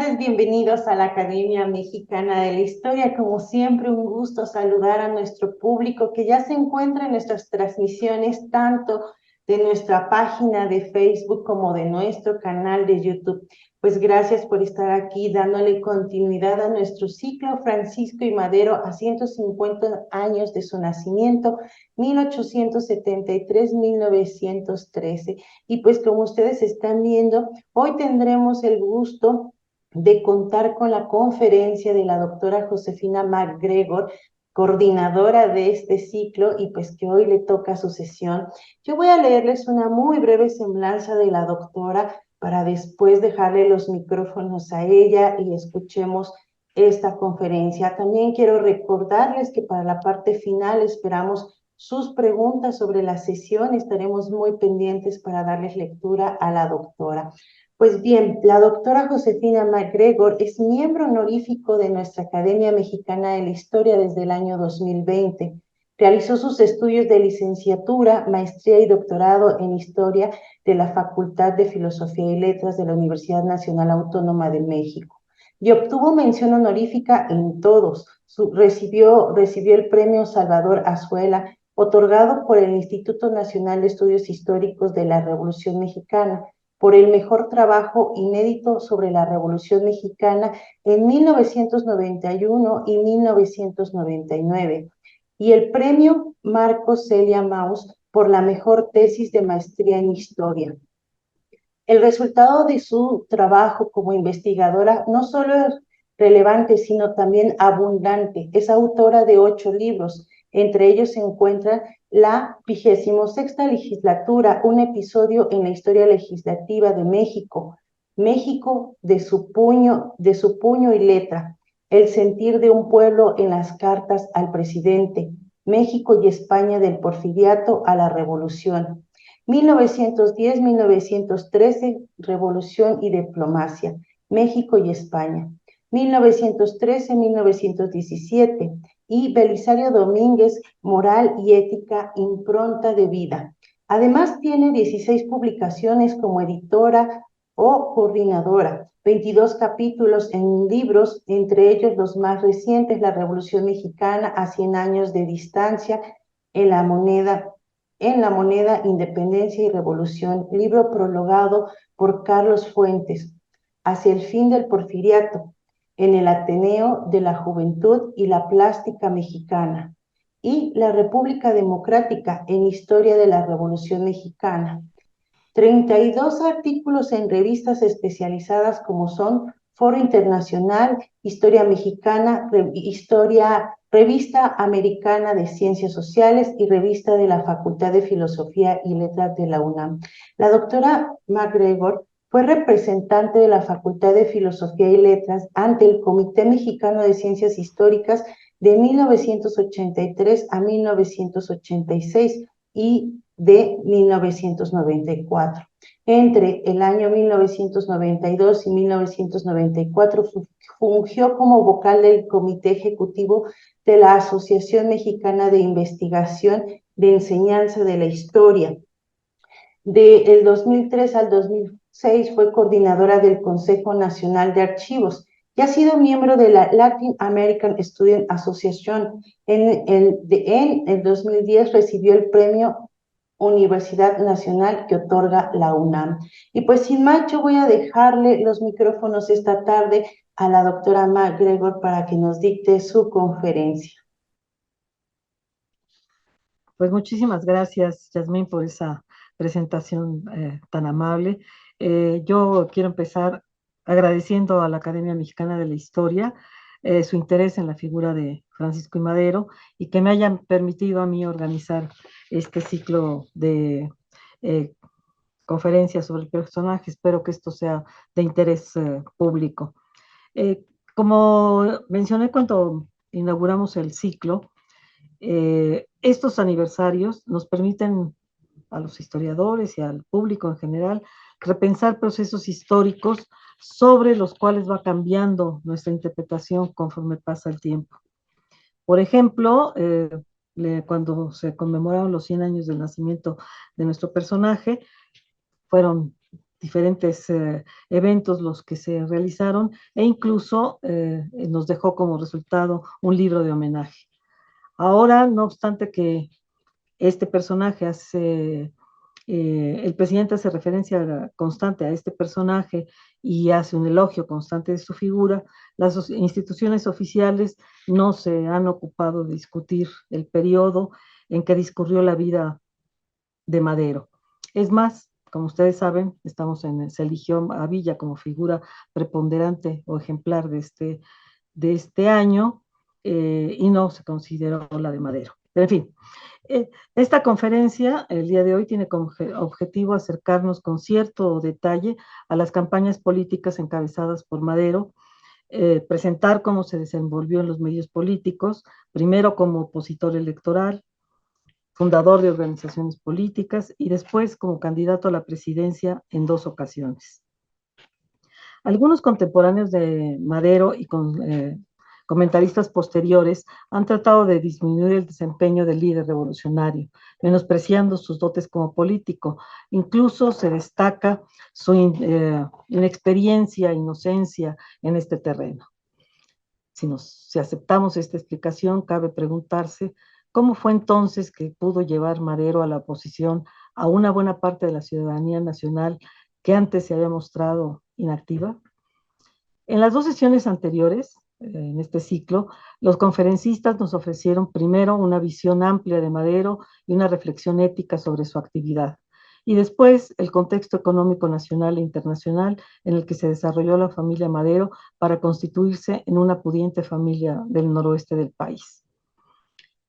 ustedes bienvenidos a la Academia Mexicana de la Historia. Como siempre, un gusto saludar a nuestro público que ya se encuentra en nuestras transmisiones, tanto de nuestra página de Facebook como de nuestro canal de YouTube. Pues gracias por estar aquí dándole continuidad a nuestro ciclo Francisco y Madero a 150 años de su nacimiento, 1873-1913. Y pues como ustedes están viendo, hoy tendremos el gusto de contar con la conferencia de la doctora Josefina MacGregor, coordinadora de este ciclo, y pues que hoy le toca su sesión. Yo voy a leerles una muy breve semblanza de la doctora para después dejarle los micrófonos a ella y escuchemos esta conferencia. También quiero recordarles que para la parte final esperamos sus preguntas sobre la sesión. Estaremos muy pendientes para darles lectura a la doctora. Pues bien, la doctora Josefina MacGregor es miembro honorífico de nuestra Academia Mexicana de la Historia desde el año 2020. Realizó sus estudios de licenciatura, maestría y doctorado en Historia de la Facultad de Filosofía y Letras de la Universidad Nacional Autónoma de México y obtuvo mención honorífica en todos. Recibió el premio Salvador Azuela, otorgado por el Instituto Nacional de Estudios Históricos de la Revolución Mexicana, por el mejor trabajo inédito sobre la Revolución Mexicana en 1991 y 1999, y el premio Marcos Celia Maus por la mejor tesis de maestría en historia. El resultado de su trabajo como investigadora no solo es relevante, sino también abundante. Es autora de 8 libros. Entre ellos se encuentra la 26ª legislatura, un episodio en la historia legislativa de México, México de su puño y letra, el sentir de un pueblo en las cartas al presidente, México y España del Porfiriato a la Revolución. 1910-1913, Revolución y Diplomacia, México y España. 1913-1917, y Belisario Domínguez, Moral y Ética, Impronta de Vida. Además, tiene 16 publicaciones como editora o coordinadora, 22 capítulos en libros, entre ellos los más recientes, La Revolución Mexicana a 100 años de distancia, en la moneda, Independencia y Revolución, libro prologado por Carlos Fuentes, Hacia el fin del Porfiriato, en el Ateneo de la Juventud y la Plástica Mexicana, y La República Democrática en Historia de la Revolución Mexicana. 32 artículos en revistas especializadas como son Foro Internacional, Historia Mexicana, Revista Americana de Ciencias Sociales y Revista de la Facultad de Filosofía y Letras de la UNAM. La doctora MacGregor fue representante de la Facultad de Filosofía y Letras ante el Comité Mexicano de Ciencias Históricas de 1983 a 1986 y de 1994. Entre el año 1992 y 1994 fungió como vocal del Comité Ejecutivo de la Asociación Mexicana de Investigación de Enseñanza de la Historia. Del 2003 al 2006 fue coordinadora del Consejo Nacional de Archivos y ha sido miembro de la Latin American Student Association. En el 2010 recibió el premio Universidad Nacional que otorga la UNAM. Y pues sin más, yo voy a dejarle los micrófonos esta tarde a la doctora MacGregor para que nos dicte su conferencia. Pues muchísimas gracias, Yasmín, por esa presentación tan amable. Yo quiero empezar agradeciendo a la Academia Mexicana de la Historia su interés en la figura de Francisco I. Madero y que me hayan permitido a mí organizar este ciclo de conferencias sobre el personaje. Espero que esto sea de interés público. Como mencioné cuando inauguramos el ciclo, estos aniversarios nos permiten a los historiadores y al público en general repensar procesos históricos sobre los cuales va cambiando nuestra interpretación conforme pasa el tiempo. Por ejemplo, cuando se conmemoraron los 100 años del nacimiento de nuestro personaje, fueron diferentes eventos los que se realizaron e incluso nos dejó como resultado un libro de homenaje. Ahora, no obstante que este personaje el presidente hace referencia constante a este personaje y hace un elogio constante de su figura, las instituciones oficiales no se han ocupado de discutir el periodo en que discurrió la vida de Madero. Es más, como ustedes saben, se eligió a Villa como figura preponderante o ejemplar de este año y no se consideró la de Madero. Pero en fin, esta conferencia, el día de hoy, tiene como objetivo acercarnos con cierto detalle a las campañas políticas encabezadas por Madero, presentar cómo se desenvolvió en los medios políticos, primero como opositor electoral, fundador de organizaciones políticas y después como candidato a la presidencia en 2 ocasiones. Algunos contemporáneos de Madero y comentaristas posteriores han tratado de disminuir el desempeño del líder revolucionario, menospreciando sus dotes como político. Incluso se destaca su inexperiencia, inocencia en este terreno. Si aceptamos esta explicación, cabe preguntarse cómo fue entonces que pudo llevar Madero a la oposición a una buena parte de la ciudadanía nacional que antes se había mostrado inactiva. En las 2 sesiones anteriores, en este ciclo, los conferencistas nos ofrecieron primero una visión amplia de Madero y una reflexión ética sobre su actividad, y después el contexto económico nacional e internacional en el que se desarrolló la familia Madero para constituirse en una pudiente familia del noroeste del país.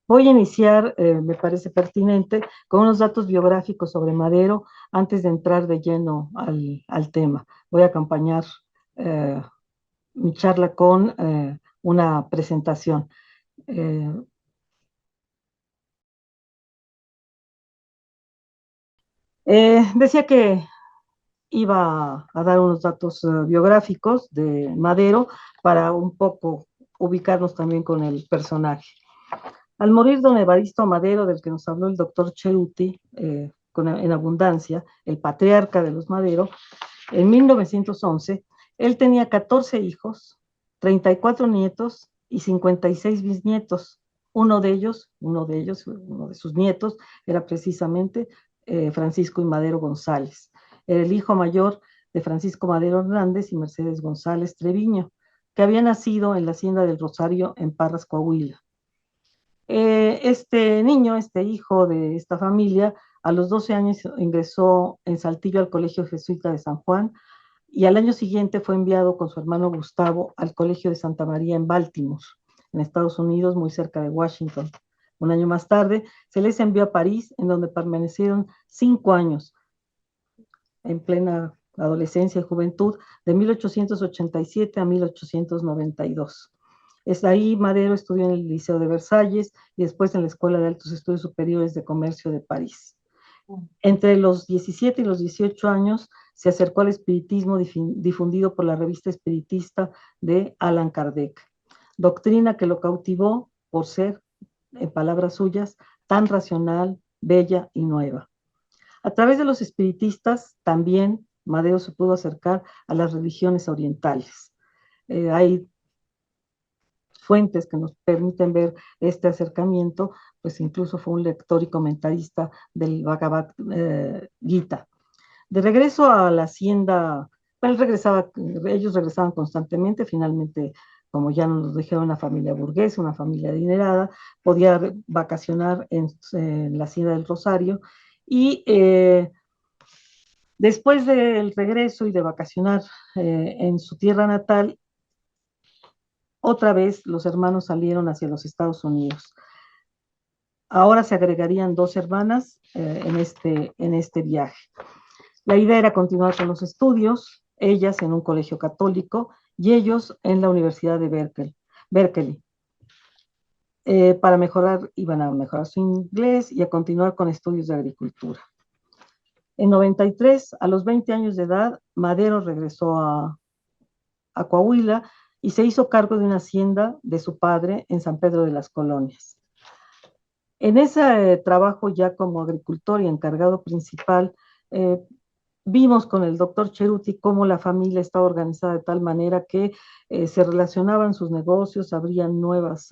Voy a iniciar, me parece pertinente, con unos datos biográficos sobre Madero antes de entrar de lleno al tema. Voy a acompañar mi charla con una presentación. Decía que iba a dar unos datos biográficos de Madero para un poco ubicarnos también con el personaje. Al morir don Evaristo Madero, del que nos habló el doctor Cheruti, en abundancia, el patriarca de los Madero, en 1911, él tenía 14 hijos, 34 nietos y 56 bisnietos. Uno de sus nietos, era precisamente Francisco y Madero González. Era el hijo mayor de Francisco Madero Hernández y Mercedes González Treviño, que había nacido en la hacienda del Rosario en Parras, Coahuila. Este niño, este hijo de esta familia, a los 12 años ingresó en Saltillo al Colegio Jesuita de San Juan y al año siguiente fue enviado con su hermano Gustavo al Colegio de Santa María en Baltimore, en Estados Unidos, muy cerca de Washington. Un año más tarde se les envió a París, en donde permanecieron 5 años, en plena adolescencia y juventud, de 1887 a 1892. Es ahí Madero estudió en el Liceo de Versalles y después en la Escuela de Altos Estudios Superiores de Comercio de París. Entre los 17 y los 18 años se acercó al espiritismo difundido por la revista espiritista de Allan Kardec, doctrina que lo cautivó por ser, en palabras suyas, tan racional, bella y nueva. A través de los espiritistas también Madero se pudo acercar a las religiones orientales. Hay fuentes que nos permiten ver este acercamiento, pues incluso fue un lector y comentarista del Bhagavad Gita. De regreso a la hacienda, bueno, ellos regresaban constantemente, finalmente, como ya nos dijeron, una familia burguesa, una familia adinerada, podía vacacionar en la hacienda del Rosario, y después del regreso y de vacacionar en su tierra natal, otra vez los hermanos salieron hacia los Estados Unidos. Ahora se agregarían 2 hermanas en este viaje. La idea era continuar con los estudios, ellas en un colegio católico y ellos en la Universidad de Berkeley. Iban a mejorar su inglés y a continuar con estudios de agricultura. En 93, a los 20 años de edad, Madero regresó a Coahuila y se hizo cargo de una hacienda de su padre en San Pedro de las Colonias. En ese trabajo ya como agricultor y encargado principal, Vimos con el doctor Cheruti cómo la familia estaba organizada de tal manera que se relacionaban sus negocios, abrían nuevas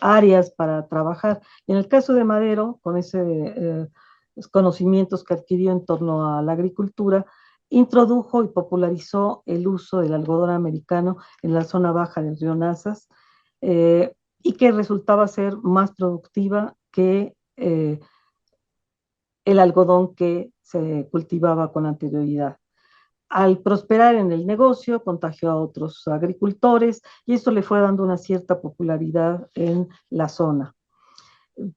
áreas para trabajar. Y en el caso de Madero, con esos conocimientos que adquirió en torno a la agricultura, introdujo y popularizó el uso del algodón americano en la zona baja del río Nazas, y que resultaba ser más productiva que el algodón que se cultivaba con anterioridad. Al prosperar en el negocio, contagió a otros agricultores y esto le fue dando una cierta popularidad en la zona.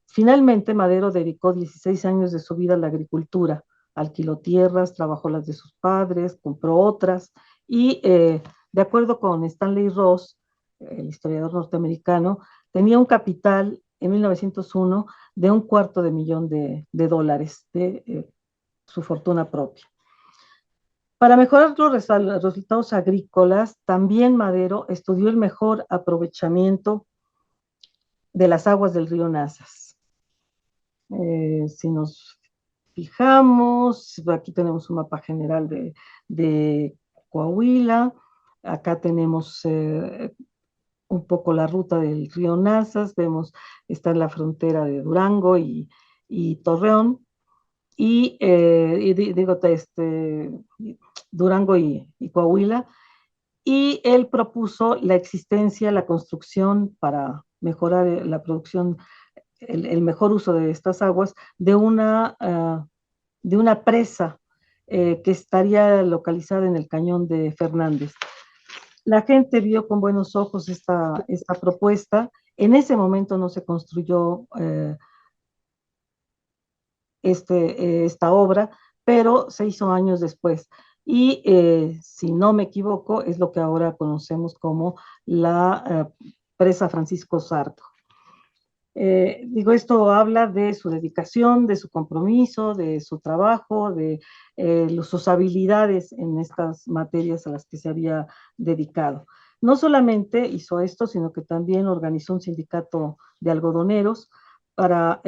Finalmente, Madero dedicó 16 años de su vida a la agricultura. Alquiló tierras, trabajó las de sus padres, compró otras y, de acuerdo con Stanley Ross, el historiador norteamericano, tenía un capital en 1901 de $250,000 de su fortuna propia. Para mejorar los resultados agrícolas, también Madero estudió el mejor aprovechamiento de las aguas del río Nazas. Si nos fijamos, aquí tenemos un mapa general de Coahuila, acá tenemos un poco la ruta del río Nazas, vemos, está en la frontera de Durango y Torreón, y digo, Durango y Coahuila, y él propuso la existencia, la construcción para mejorar la producción, el mejor uso de estas aguas, de una presa que estaría localizada en el cañón de Fernández. La gente vio con buenos ojos esta propuesta. En ese momento no se construyó esta obra, pero se hizo años después. Y si no me equivoco, es lo que ahora conocemos como la presa Francisco Sarto. Digo, esto habla de su dedicación, de su compromiso, de su trabajo, de sus habilidades en estas materias a las que se había dedicado. No solamente hizo esto, sino que también organizó un sindicato de algodoneros para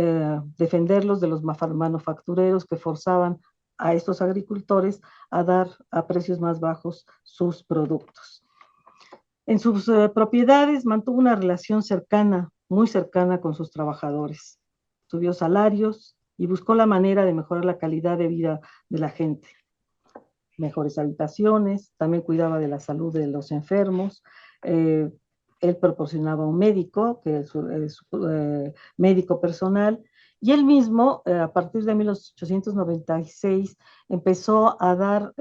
defenderlos de los manufactureros que forzaban a estos agricultores a dar a precios más bajos sus productos. En sus propiedades mantuvo una relación cercana, muy cercana con sus trabajadores. Subió salarios y buscó la manera de mejorar la calidad de vida de la gente. Mejores habitaciones, también cuidaba de la salud de los enfermos. Él proporcionaba un médico, que es su médico personal, y él mismo, a partir de 1896, empezó a dar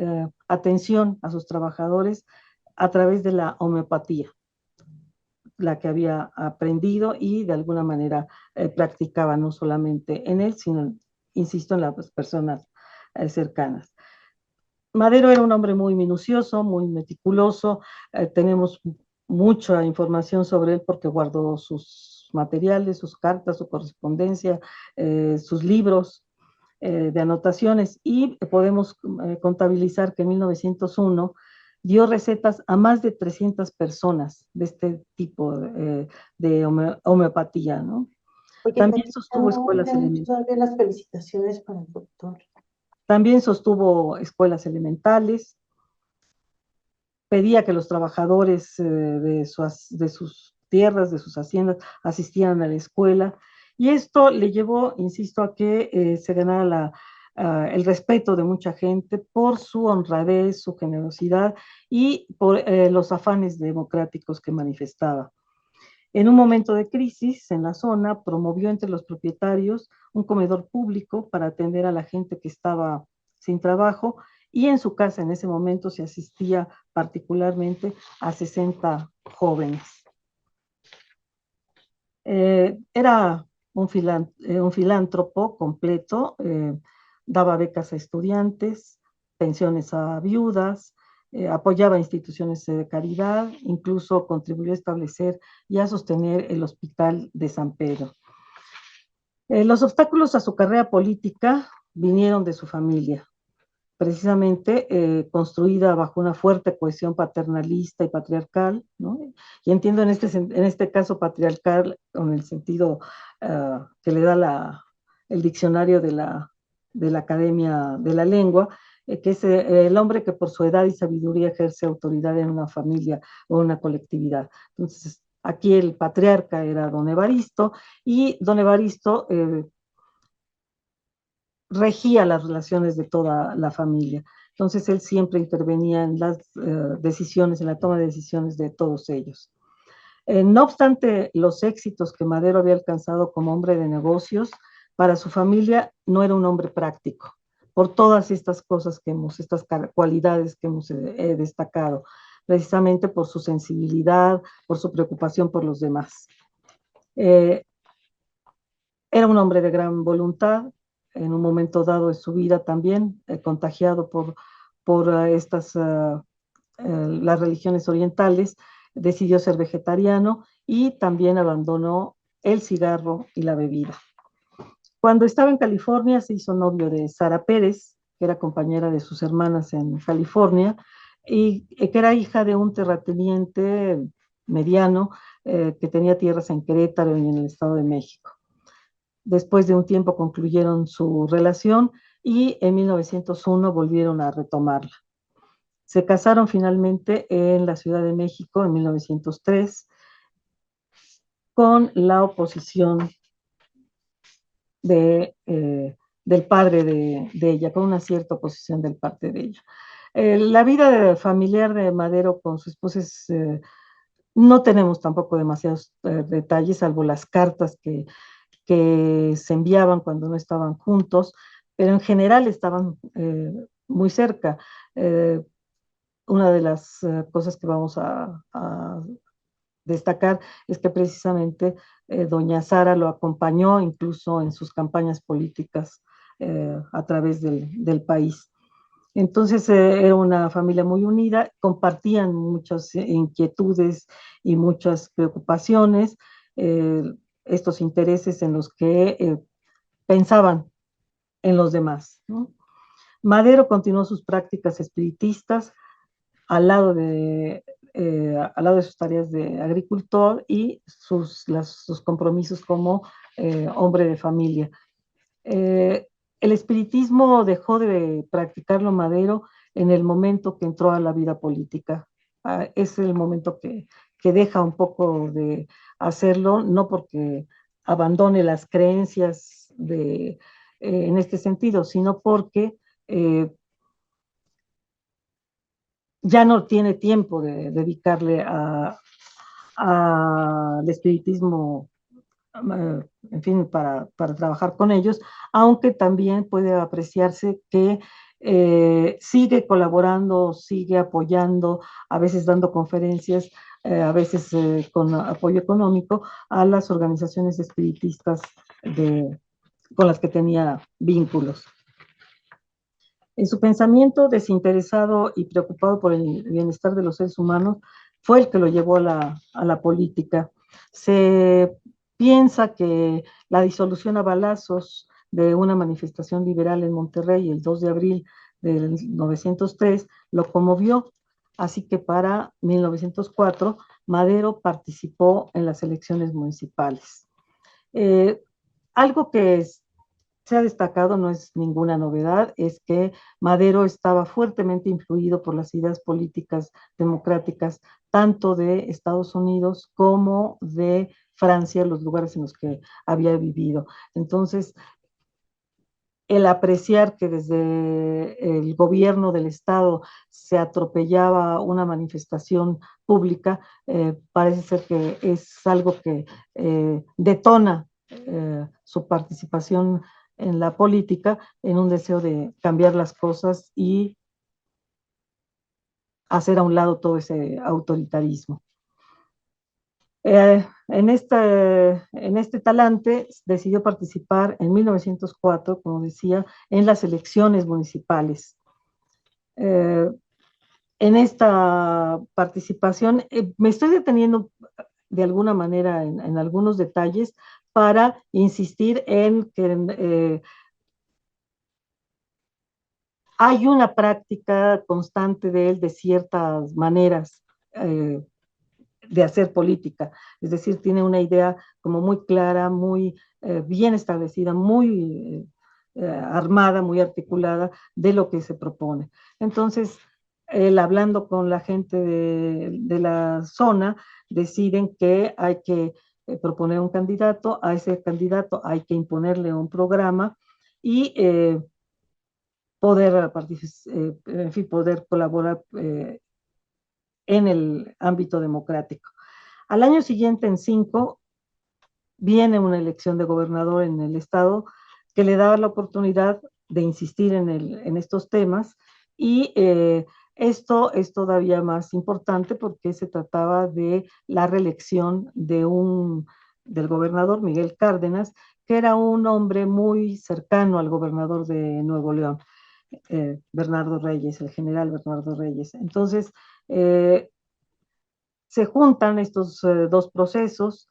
atención a sus trabajadores a través de la homeopatía, la que había aprendido y de alguna manera practicaba no solamente en él, sino, insisto, en las personas cercanas. Madero era un hombre muy minucioso, muy meticuloso. Tenemos mucha información sobre él porque guardó sus materiales, sus cartas, su correspondencia, sus libros de anotaciones, y podemos contabilizar que en 1901 dio recetas a más de 300 personas de este tipo de homeopatía, ¿no? Oye, También Patricia, sostuvo no escuelas le han hecho elementales. todavía las felicitaciones para el doctor. También sostuvo escuelas elementales, pedía que los trabajadores de sus tierras, de sus haciendas, asistieran a la escuela, y esto le llevó, insisto, a que se ganara el respeto de mucha gente por su honradez, su generosidad y por los afanes democráticos que manifestaba. En un momento de crisis en la zona, promovió entre los propietarios un comedor público para atender a la gente que estaba sin trabajo, y en su casa en ese momento se asistía particularmente a 60 jóvenes. Era un filántropo completo, daba becas a estudiantes, pensiones a viudas, apoyaba instituciones de caridad, incluso contribuyó a establecer y a sostener el Hospital de San Pedro. Los obstáculos a su carrera política vinieron de su familia, precisamente construida bajo una fuerte cohesión paternalista y patriarcal, ¿no? Y entiendo en este caso patriarcal con el sentido que le da el diccionario de la Academia de la Lengua, que es el hombre que por su edad y sabiduría ejerce autoridad en una familia o una colectividad. Entonces, aquí el patriarca era don Evaristo, y don Evaristo regía las relaciones de toda la familia. Entonces, él siempre intervenía en las decisiones, en la toma de decisiones de todos ellos. No obstante los éxitos que Madero había alcanzado como hombre de negocios, para su familia no era un hombre práctico, por todas estas cosas estas cualidades que hemos destacado, precisamente por su sensibilidad, por su preocupación por los demás. Eh, Era un hombre de gran voluntad, en un momento dado de su vida también, contagiado por las religiones orientales, decidió ser vegetariano y también abandonó el cigarro y la bebida. Cuando estaba en California se hizo novio de Sara Pérez, que era compañera de sus hermanas en California, y que era hija de un terrateniente mediano que tenía tierras en Querétaro y en el Estado de México. Después de un tiempo concluyeron su relación y en 1901 volvieron a retomarla. Se casaron finalmente en la Ciudad de México en 1903 con la oposición del padre de ella, con una cierta oposición del padre de ella. La vida familiar de Madero con su esposa no tenemos tampoco demasiados detalles, salvo las cartas que se enviaban cuando no estaban juntos, pero en general estaban muy cerca. Eh, una de las cosas que vamos a destacar es que precisamente doña Sara lo acompañó incluso en sus campañas políticas a través del país. Entonces era una familia muy unida, compartían muchas inquietudes y muchas preocupaciones, eh, estos intereses en los que pensaban en los demás, ¿no? Madero continuó sus prácticas espiritistas al lado de sus tareas de agricultor y sus compromisos como hombre de familia. El espiritismo dejó de practicarlo Madero en el momento que entró a la vida política. Es el momento que deja un poco de hacerlo, no porque abandone las creencias en este sentido, sino porque ya no tiene tiempo de dedicarle al espiritismo, en fin, para trabajar con ellos, aunque también puede apreciarse que sigue colaborando, sigue apoyando, a veces dando conferencias, a veces con apoyo económico a las organizaciones espiritistas con las que tenía vínculos. En su pensamiento desinteresado y preocupado por el bienestar de los seres humanos, fue el que lo llevó a la política. Se piensa que la disolución a balazos de una manifestación liberal en Monterrey el 2 de abril del 1903 lo conmovió, así que para 1904 Madero participó en las elecciones municipales. Eh, Algo que se ha destacado, no es ninguna novedad, es que Madero estaba fuertemente influido por las ideas políticas democráticas, tanto de Estados Unidos como de Francia, los lugares en los que había vivido. Entonces, el apreciar que desde el gobierno del Estado se atropellaba una manifestación pública, parece ser que es algo que detona su participación en la política, en un deseo de cambiar las cosas y hacer a un lado todo ese autoritarismo. En este talante decidió participar en 1904, como decía, en las elecciones municipales. Eh, en esta participación me estoy deteniendo de alguna manera en algunos detalles para insistir en que hay una práctica constante de él de ciertas maneras de hacer política, es decir, tiene una idea como muy clara, muy bien establecida, muy armada, muy articulada de lo que se propone. Entonces, él hablando con la gente de la zona, deciden que hay que proponer un candidato, a ese candidato hay que imponerle un programa y poder, en fin, poder colaborar en el ámbito democrático. Al año siguiente, en 5, viene una elección de gobernador en el estado que le da la oportunidad de insistir en estos temas y esto es todavía más importante porque se trataba de la reelección del gobernador Miguel Cárdenas, que era un hombre muy cercano al gobernador de Nuevo León, Bernardo Reyes, el general Bernardo Reyes. Entonces, eh, se juntan estos dos procesos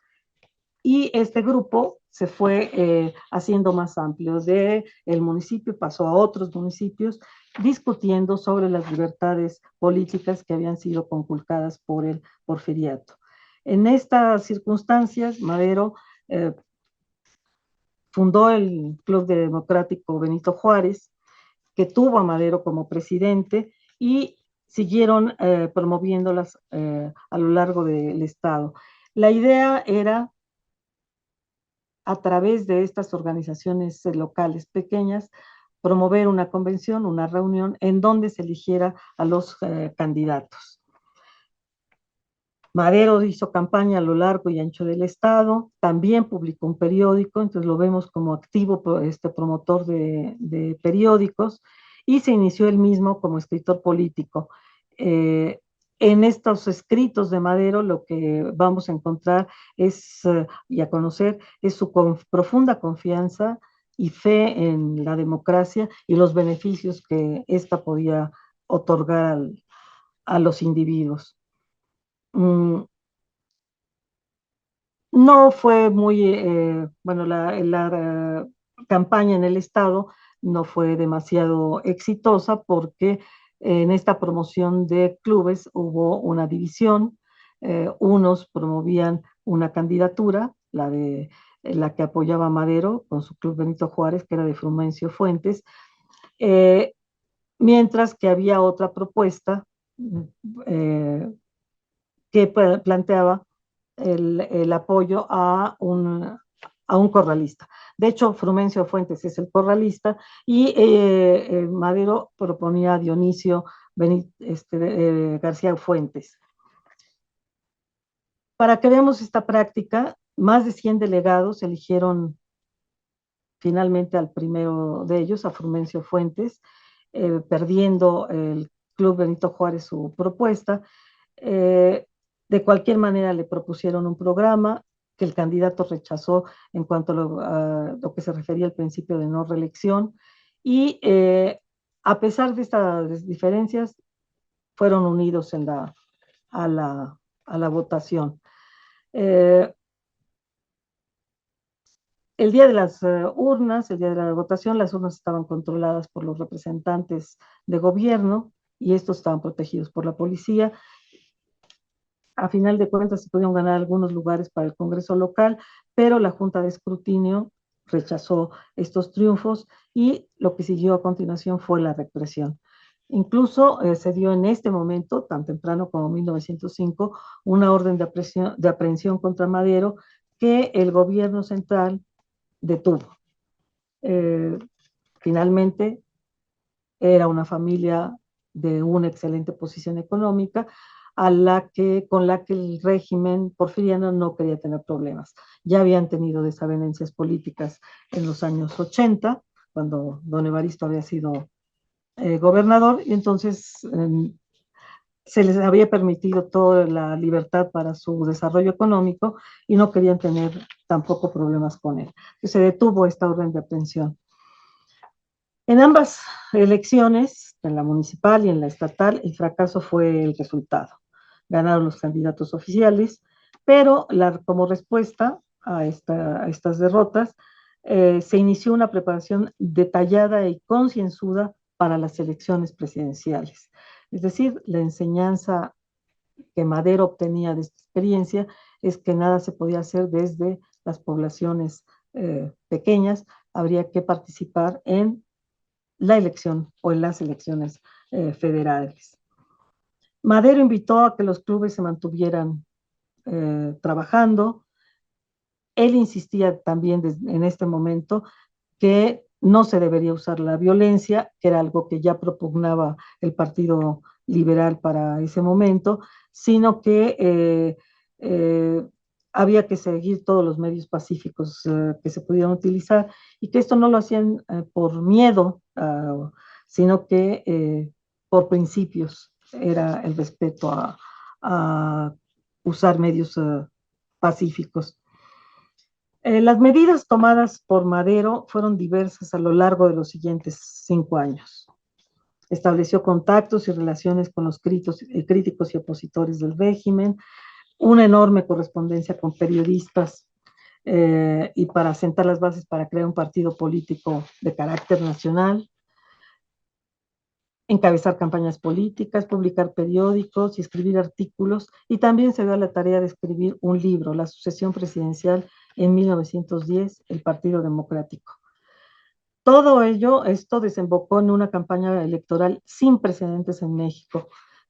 y este grupo se fue haciendo más amplio. De el municipio pasó a otros municipios discutiendo sobre las libertades políticas que habían sido conculcadas por el porfiriato. En estas circunstancias, Madero fundó el Club Democrático Benito Juárez, que tuvo a Madero como presidente y siguieron promoviéndolas a lo largo del estado. La idea era, a través de estas organizaciones locales pequeñas, promover una convención, una reunión en donde se eligiera a los candidatos. Madero hizo campaña a lo largo y ancho del estado, también publicó un periódico, entonces lo vemos como activo promotor de periódicos, y se inició él mismo como escritor político. En estos escritos de Madero lo que vamos a encontrar y a conocer es su profunda confianza y fe en la democracia y los beneficios que ésta podía otorgar a los individuos. No fue muy, bueno, la campaña en el estado no fue demasiado exitosa porque en esta promoción de clubes hubo una división. Unos promovían una candidatura, la que apoyaba a Madero con su club Benito Juárez, que era de Frumencio Fuentes, eh, mientras que había otra propuesta eh, que planteaba el apoyo a un corralista. De hecho, Frumencio Fuentes es el corralista y Madero proponía a Dionisio García Fuentes. Para que veamos esta práctica, más de 100 delegados eligieron finalmente al primero de ellos, a Frumencio Fuentes, perdiendo el Club Benito Juárez su propuesta. Eh, de cualquier manera le propusieron un programa que el candidato rechazó en cuanto a lo que se refería al principio de no reelección y a pesar de estas diferencias fueron unidos a, la, a la votación. El día de las urnas, el día de la votación, las urnas estaban controladas por los representantes de gobierno y estos estaban protegidos por la policía. A final de cuentas se pudieron ganar algunos lugares para el Congreso local, pero la Junta de Escrutinio rechazó estos triunfos y lo que siguió a continuación fue la represión. Incluso se dio en este momento, tan temprano como 1905, una orden de aprehensión contra Madero que el gobierno central detuvo. Eh, Finalmente, era una familia de una excelente posición económica con la que el régimen porfiriano no quería tener problemas. Ya habían tenido desavenencias políticas en los años 80, cuando don Evaristo había sido gobernador, y entonces se les había permitido toda la libertad para su desarrollo económico y no querían tener tampoco problemas con él. Entonces, se detuvo esta orden de aprehensión. En ambas elecciones, en la municipal y en la estatal, el fracaso fue el resultado. Ganaron los candidatos oficiales, pero como respuesta a estas derrotas, se inició una preparación detallada y concienzuda para las elecciones presidenciales. Es decir, la enseñanza que Madero obtenía de esta experiencia es que nada se podía hacer desde las poblaciones pequeñas, habría que participar en la elección o en las elecciones federales. Madero invitó a que los clubes se mantuvieran trabajando. Él insistía también en este momento que no se debería usar la violencia, que era algo que ya propugnaba el Partido Liberal para ese momento, sino que había que seguir todos los medios pacíficos que se pudieran utilizar y que esto no lo hacían por miedo, sino que por principios era el respeto a usar medios pacíficos. Las medidas tomadas por Madero fueron diversas a lo largo de los siguientes 5 años. Estableció contactos y relaciones con los críticos y opositores del régimen, una enorme correspondencia con periodistas y para sentar las bases para crear un partido político de carácter nacional, encabezar campañas políticas, publicar periódicos y escribir artículos, y también se dio la tarea de escribir un libro, La sucesión presidencial en 1910, El Partido Democrático. Todo ello, esto desembocó en una campaña electoral sin precedentes en México,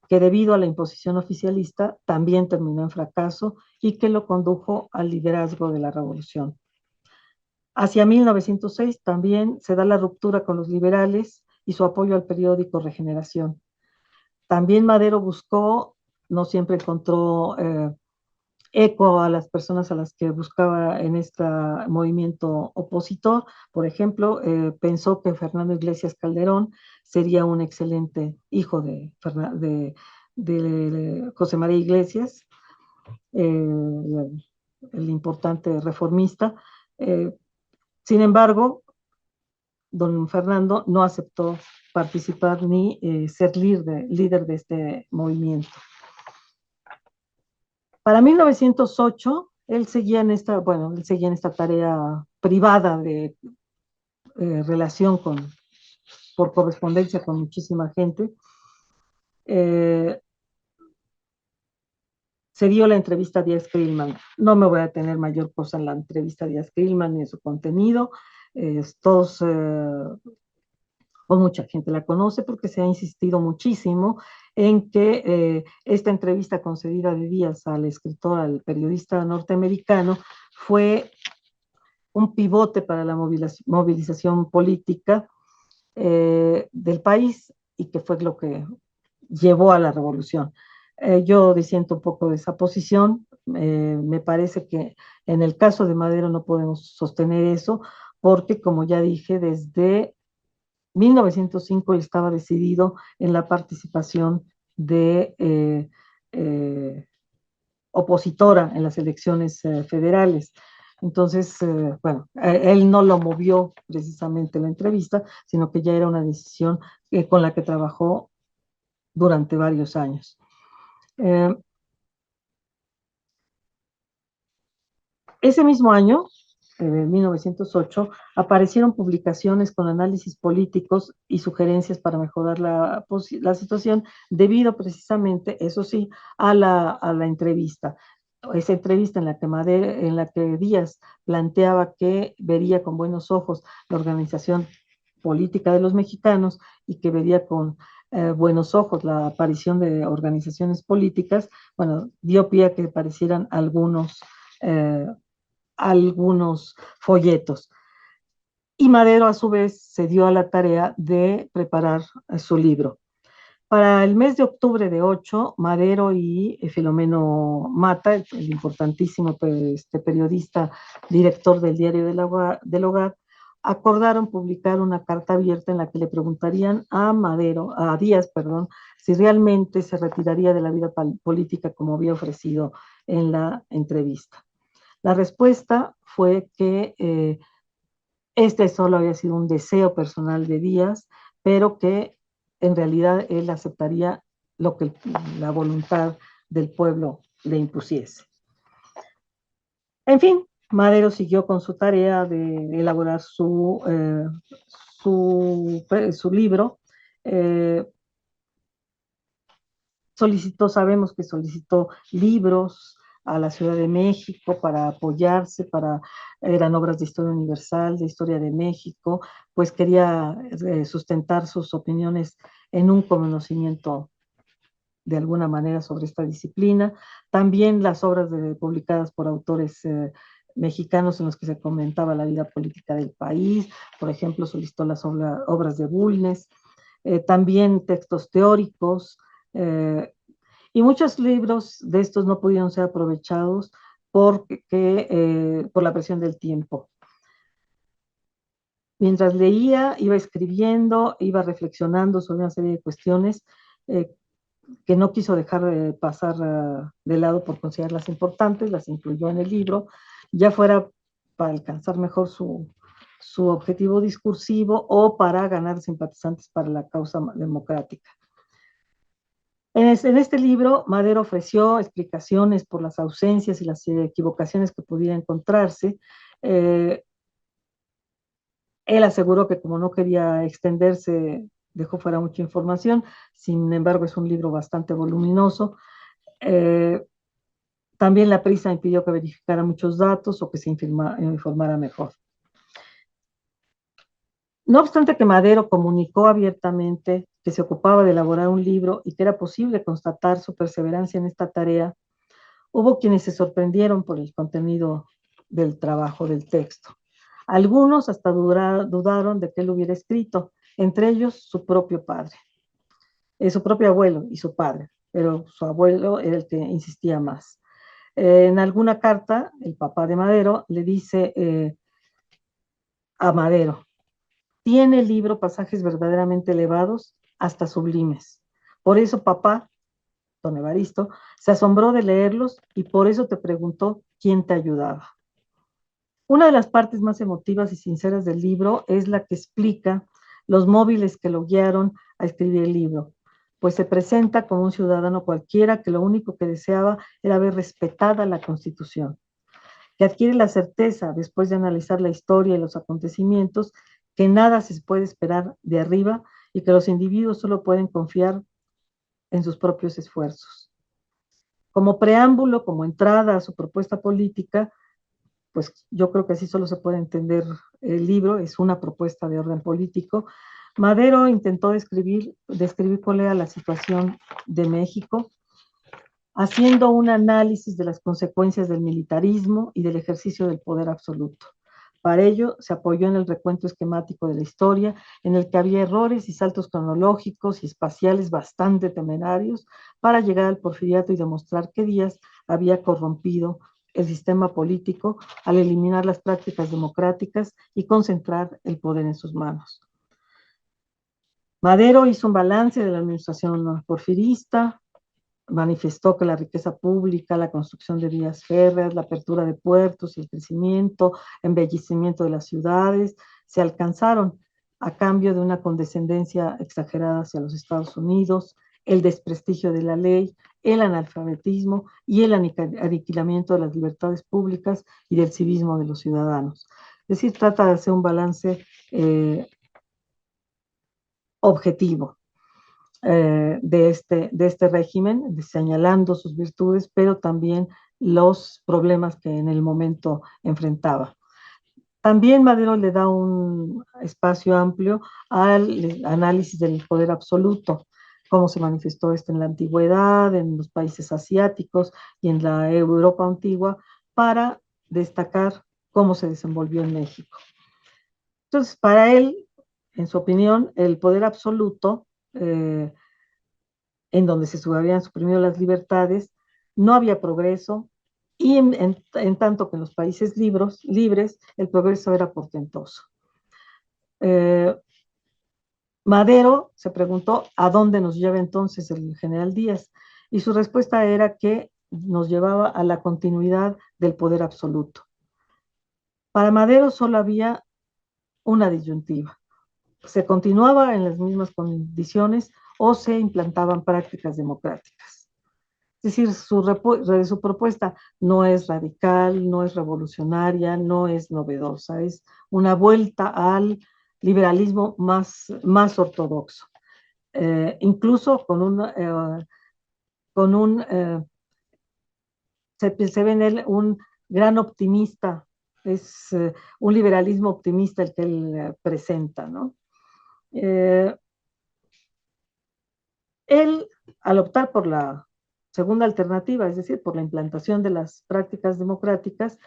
que debido a la imposición oficialista también terminó en fracaso y que lo condujo al liderazgo de la revolución. Hacia 1906 también se da la ruptura con los liberales y su apoyo al periódico Regeneración. También Madero buscó, no siempre encontró eco a las personas a las que buscaba en este movimiento opositor. Por ejemplo, pensó que Fernando Iglesias Calderón sería un excelente hijo de José María Iglesias, el importante reformista. Sin embargo, don Fernando no aceptó participar ni ser líder de este movimiento. Para 1908, él seguía en esta tarea privada de relación por correspondencia con muchísima gente. Se dio la entrevista a Díaz Krillman. No me voy a tener mayor cosa en la entrevista a Díaz Krillman ni en su contenido. Todos o mucha gente la conoce porque se ha insistido muchísimo en que esta entrevista concedida de Díaz al escritor, al periodista norteamericano, fue un pivote para la movilización política del país y que fue lo que llevó a la revolución. Yo disiento un poco de esa posición. Me parece que en el caso de Madero no podemos sostener eso porque, como ya dije, desde 1905 él estaba decidido en la participación de opositora en las elecciones federales. Entonces, bueno, él no lo movió precisamente la entrevista, sino que ya era una decisión con la que trabajó durante varios años. Ese mismo año, en 1908, aparecieron publicaciones con análisis políticos y sugerencias para mejorar la situación, debido precisamente, eso sí, a la entrevista. Esa entrevista en la que Díaz planteaba que vería con buenos ojos la organización política de los mexicanos y que vería con buenos ojos la aparición de organizaciones políticas, bueno, dio pie a que aparecieran algunos folletos. Y Madero, a su vez, se dio a la tarea de preparar su libro. Para el mes de octubre de 8, Madero y Filomeno Mata, el importantísimo periodista, director del Diario del Hogar, acordaron publicar una carta abierta en la que le preguntarían a Díaz, perdón, si realmente se retiraría de la vida política como había ofrecido en la entrevista. La respuesta fue que este solo había sido un deseo personal de Díaz, pero que en realidad él aceptaría lo que la voluntad del pueblo le impusiese. En fin, Madero siguió con su tarea de elaborar su libro. Sabemos que solicitó libros, a la Ciudad de México para apoyarse, eran obras de historia universal, de historia de México, pues quería sustentar sus opiniones en un conocimiento de alguna manera sobre esta disciplina. También las obras publicadas por autores mexicanos en los que se comentaba la vida política del país, por ejemplo, solicitó las obras de Bulnes, también textos teóricos, y muchos libros de estos no pudieron ser aprovechados por la presión del tiempo. Mientras leía, iba escribiendo, iba reflexionando sobre una serie de cuestiones que no quiso dejar pasar de lado por considerarlas importantes, las incluyó en el libro, ya fuera para alcanzar mejor su objetivo discursivo o para ganar simpatizantes para la causa democrática. En este libro, Madero ofreció explicaciones por las ausencias y las equivocaciones que pudiera encontrarse. Él aseguró que como no quería extenderse, dejó fuera mucha información. Sin embargo, es un libro bastante voluminoso. También la prisa impidió que verificara muchos datos o que se informara mejor. No obstante que Madero comunicó abiertamente que se ocupaba de elaborar un libro y que era posible constatar su perseverancia en esta tarea, hubo quienes se sorprendieron por el contenido del trabajo, del texto. Algunos hasta dudaron de que él hubiera escrito, entre ellos su propio padre, su propio abuelo y su padre, pero su abuelo era el que insistía más. En alguna carta, el papá de Madero le dice a Madero: tiene el libro pasajes verdaderamente elevados, hasta sublimes. Por eso papá, don Evaristo, se asombró de leerlos y por eso te preguntó quién te ayudaba. Una de las partes más emotivas y sinceras del libro es la que explica los móviles que lo guiaron a escribir el libro, pues se presenta como un ciudadano cualquiera que lo único que deseaba era ver respetada la Constitución, que adquiere la certeza, después de analizar la historia y los acontecimientos, que nada se puede esperar de arriba y que los individuos solo pueden confiar en sus propios esfuerzos. Como preámbulo, como entrada a su propuesta política, pues yo creo que así solo se puede entender el libro, es una propuesta de orden político. Madero intentó describir cuál era la situación de México, haciendo un análisis de las consecuencias del militarismo y del ejercicio del poder absoluto. Para ello, se apoyó en el recuento esquemático de la historia, en el que había errores y saltos cronológicos y espaciales bastante temerarios para llegar al porfiriato y demostrar que Díaz había corrompido el sistema político al eliminar las prácticas democráticas y concentrar el poder en sus manos. Madero hizo un balance de la administración porfirista, manifestó que la riqueza pública, la construcción de vías férreas, la apertura de puertos y el crecimiento, embellecimiento de las ciudades se alcanzaron a cambio de una condescendencia exagerada hacia los Estados Unidos, el desprestigio de la ley, el analfabetismo y el aniquilamiento de las libertades públicas y del civismo de los ciudadanos. Es decir, trata de hacer un balance objetivo de este régimen, señalando sus virtudes, pero también los problemas que en el momento enfrentaba. También Madero le da un espacio amplio al análisis del poder absoluto, cómo se manifestó esto en la antigüedad, en los países asiáticos y en la Europa antigua, para destacar cómo se desenvolvió en México. Entonces, para él, en su opinión, el poder absoluto, en donde se habían suprimido las libertades, no había progreso, y en tanto que en los países libres el progreso era portentoso. Madero se preguntó a dónde nos lleva entonces el general Díaz, y su respuesta era que nos llevaba a la continuidad del poder absoluto. Para Madero solo había una disyuntiva: se continuaba en las mismas condiciones o se implantaban prácticas democráticas. Es decir, su propuesta no es radical, no es revolucionaria, no es novedosa, es una vuelta al liberalismo más ortodoxo, incluso con un se ve en él un gran optimista, es un liberalismo optimista el que él presenta, ¿no? Eh, Él, al optar por la segunda alternativa, es decir, por la implantación de las prácticas democráticas,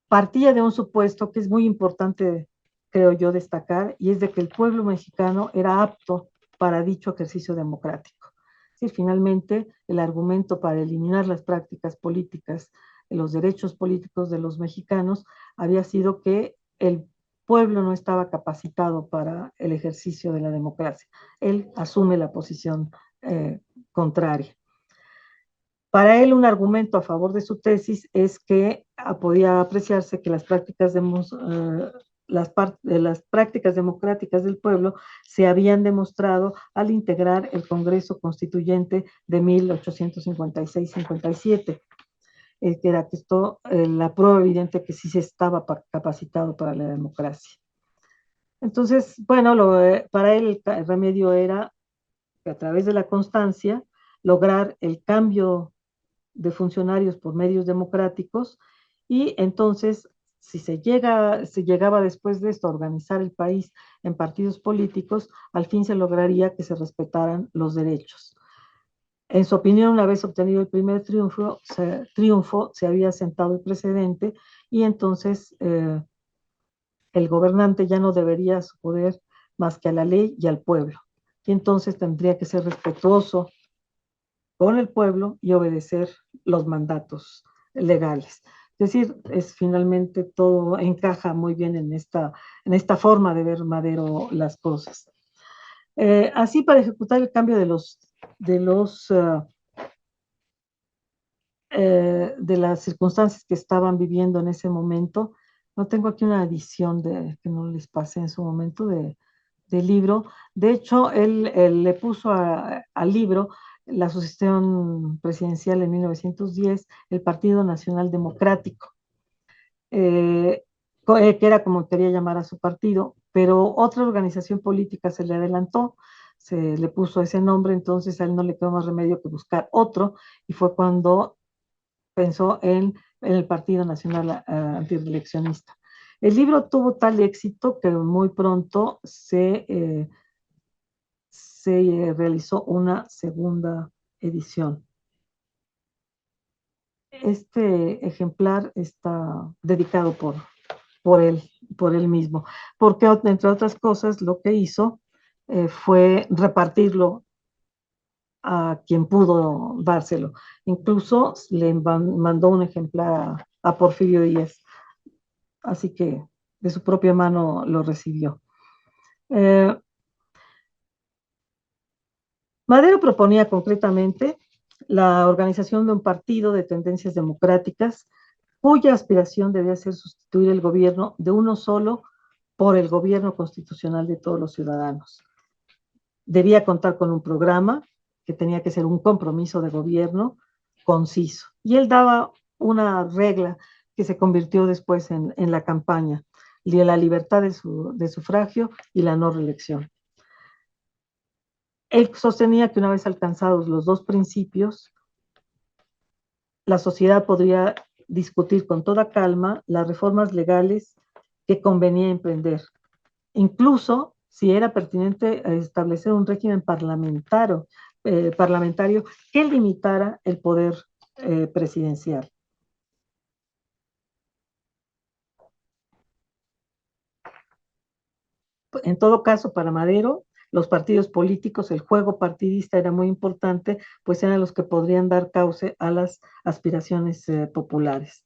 partía de un supuesto que es muy importante, creo yo, destacar, y es de que el pueblo mexicano era apto para dicho ejercicio democrático. Es decir, finalmente, el argumento para eliminar las prácticas políticas, los derechos políticos de los mexicanos, había sido que el pueblo no estaba capacitado para el ejercicio de la democracia. Él asume la posición contraria. Para él, un argumento a favor de su tesis es que podía apreciarse que las prácticas democráticas del pueblo se habían demostrado al integrar el Congreso Constituyente de 1856-57, que era que esto, la prueba evidente que sí se estaba capacitado para la democracia. Entonces, bueno, para él el remedio era que a través de la constancia lograr el cambio de funcionarios por medios democráticos, y entonces si se llegaba después de esto a organizar el país en partidos políticos, al fin se lograría que se respetaran los derechos. En su opinión, una vez obtenido el primer triunfo, se había sentado el precedente, y entonces el gobernante ya no debería su poder más que a la ley y al pueblo, y entonces tendría que ser respetuoso con el pueblo y obedecer los mandatos legales. Es decir, finalmente todo encaja muy bien en esta forma de ver Madero las cosas. Así, para ejecutar el cambio de las circunstancias que estaban viviendo en ese momento, no tengo aquí una edición que no les pasé en su momento del libro. De hecho, él le puso al libro la sucesión presidencial en 1910, el Partido Nacional Democrático, eh, que era como quería llamar a su partido, pero otra organización política se le adelantó, se le puso ese nombre, entonces a él no le quedó más remedio que buscar otro, y fue cuando pensó en el Partido Nacional Antireeleccionista. El libro tuvo tal éxito que muy pronto se realizó una segunda edición. Este ejemplar está dedicado por él mismo, porque entre otras cosas lo que hizo fue repartirlo a quien pudo dárselo. Incluso le mandó un ejemplar a Porfirio Díaz, así que de su propia mano lo recibió. Madero proponía concretamente la organización de un partido de tendencias democráticas cuya aspiración debía ser sustituir el gobierno de uno solo por el gobierno constitucional de todos los ciudadanos. Debía contar con un programa que tenía que ser un compromiso de gobierno conciso. Y él daba una regla que se convirtió después en la campaña, la libertad de sufragio y la no reelección. Él sostenía que una vez alcanzados los dos principios, la sociedad podría discutir con toda calma las reformas legales que convenía emprender, incluso si era pertinente establecer un régimen parlamentario que limitara el poder presidencial. En todo caso, para Madero, los partidos políticos, el juego partidista era muy importante, pues eran los que podrían dar cauce a las aspiraciones populares.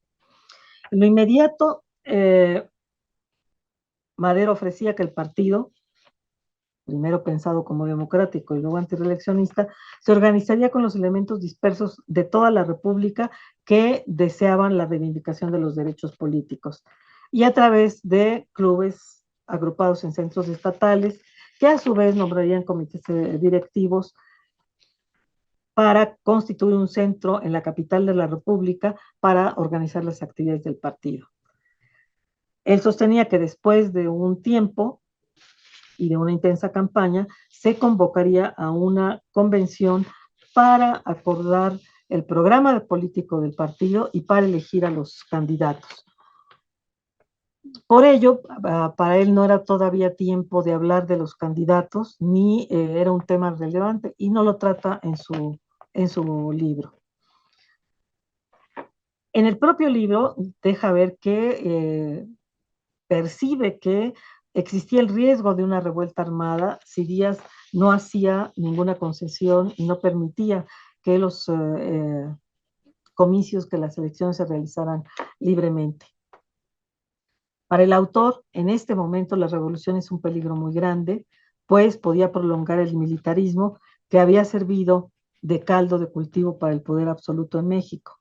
En lo inmediato, Madero ofrecía que el partido, primero pensado como democrático y luego antireeleccionista, se organizaría con los elementos dispersos de toda la República que deseaban la reivindicación de los derechos políticos, y a través de clubes agrupados en centros estatales, que a su vez nombrarían comités directivos para constituir un centro en la capital de la República para organizar las actividades del partido. Él sostenía que después de un tiempo y de una intensa campaña, se convocaría a una convención para acordar el programa político del partido y para elegir a los candidatos. Por ello, para él no era todavía tiempo de hablar de los candidatos, ni era un tema relevante, y no lo trata en su libro. En el propio libro deja ver que percibe que existía el riesgo de una revuelta armada si Díaz no hacía ninguna concesión y no permitía que los comicios, que las elecciones se realizaran libremente. Para el autor, en este momento la revolución es un peligro muy grande, pues podía prolongar el militarismo que había servido de caldo de cultivo para el poder absoluto en México.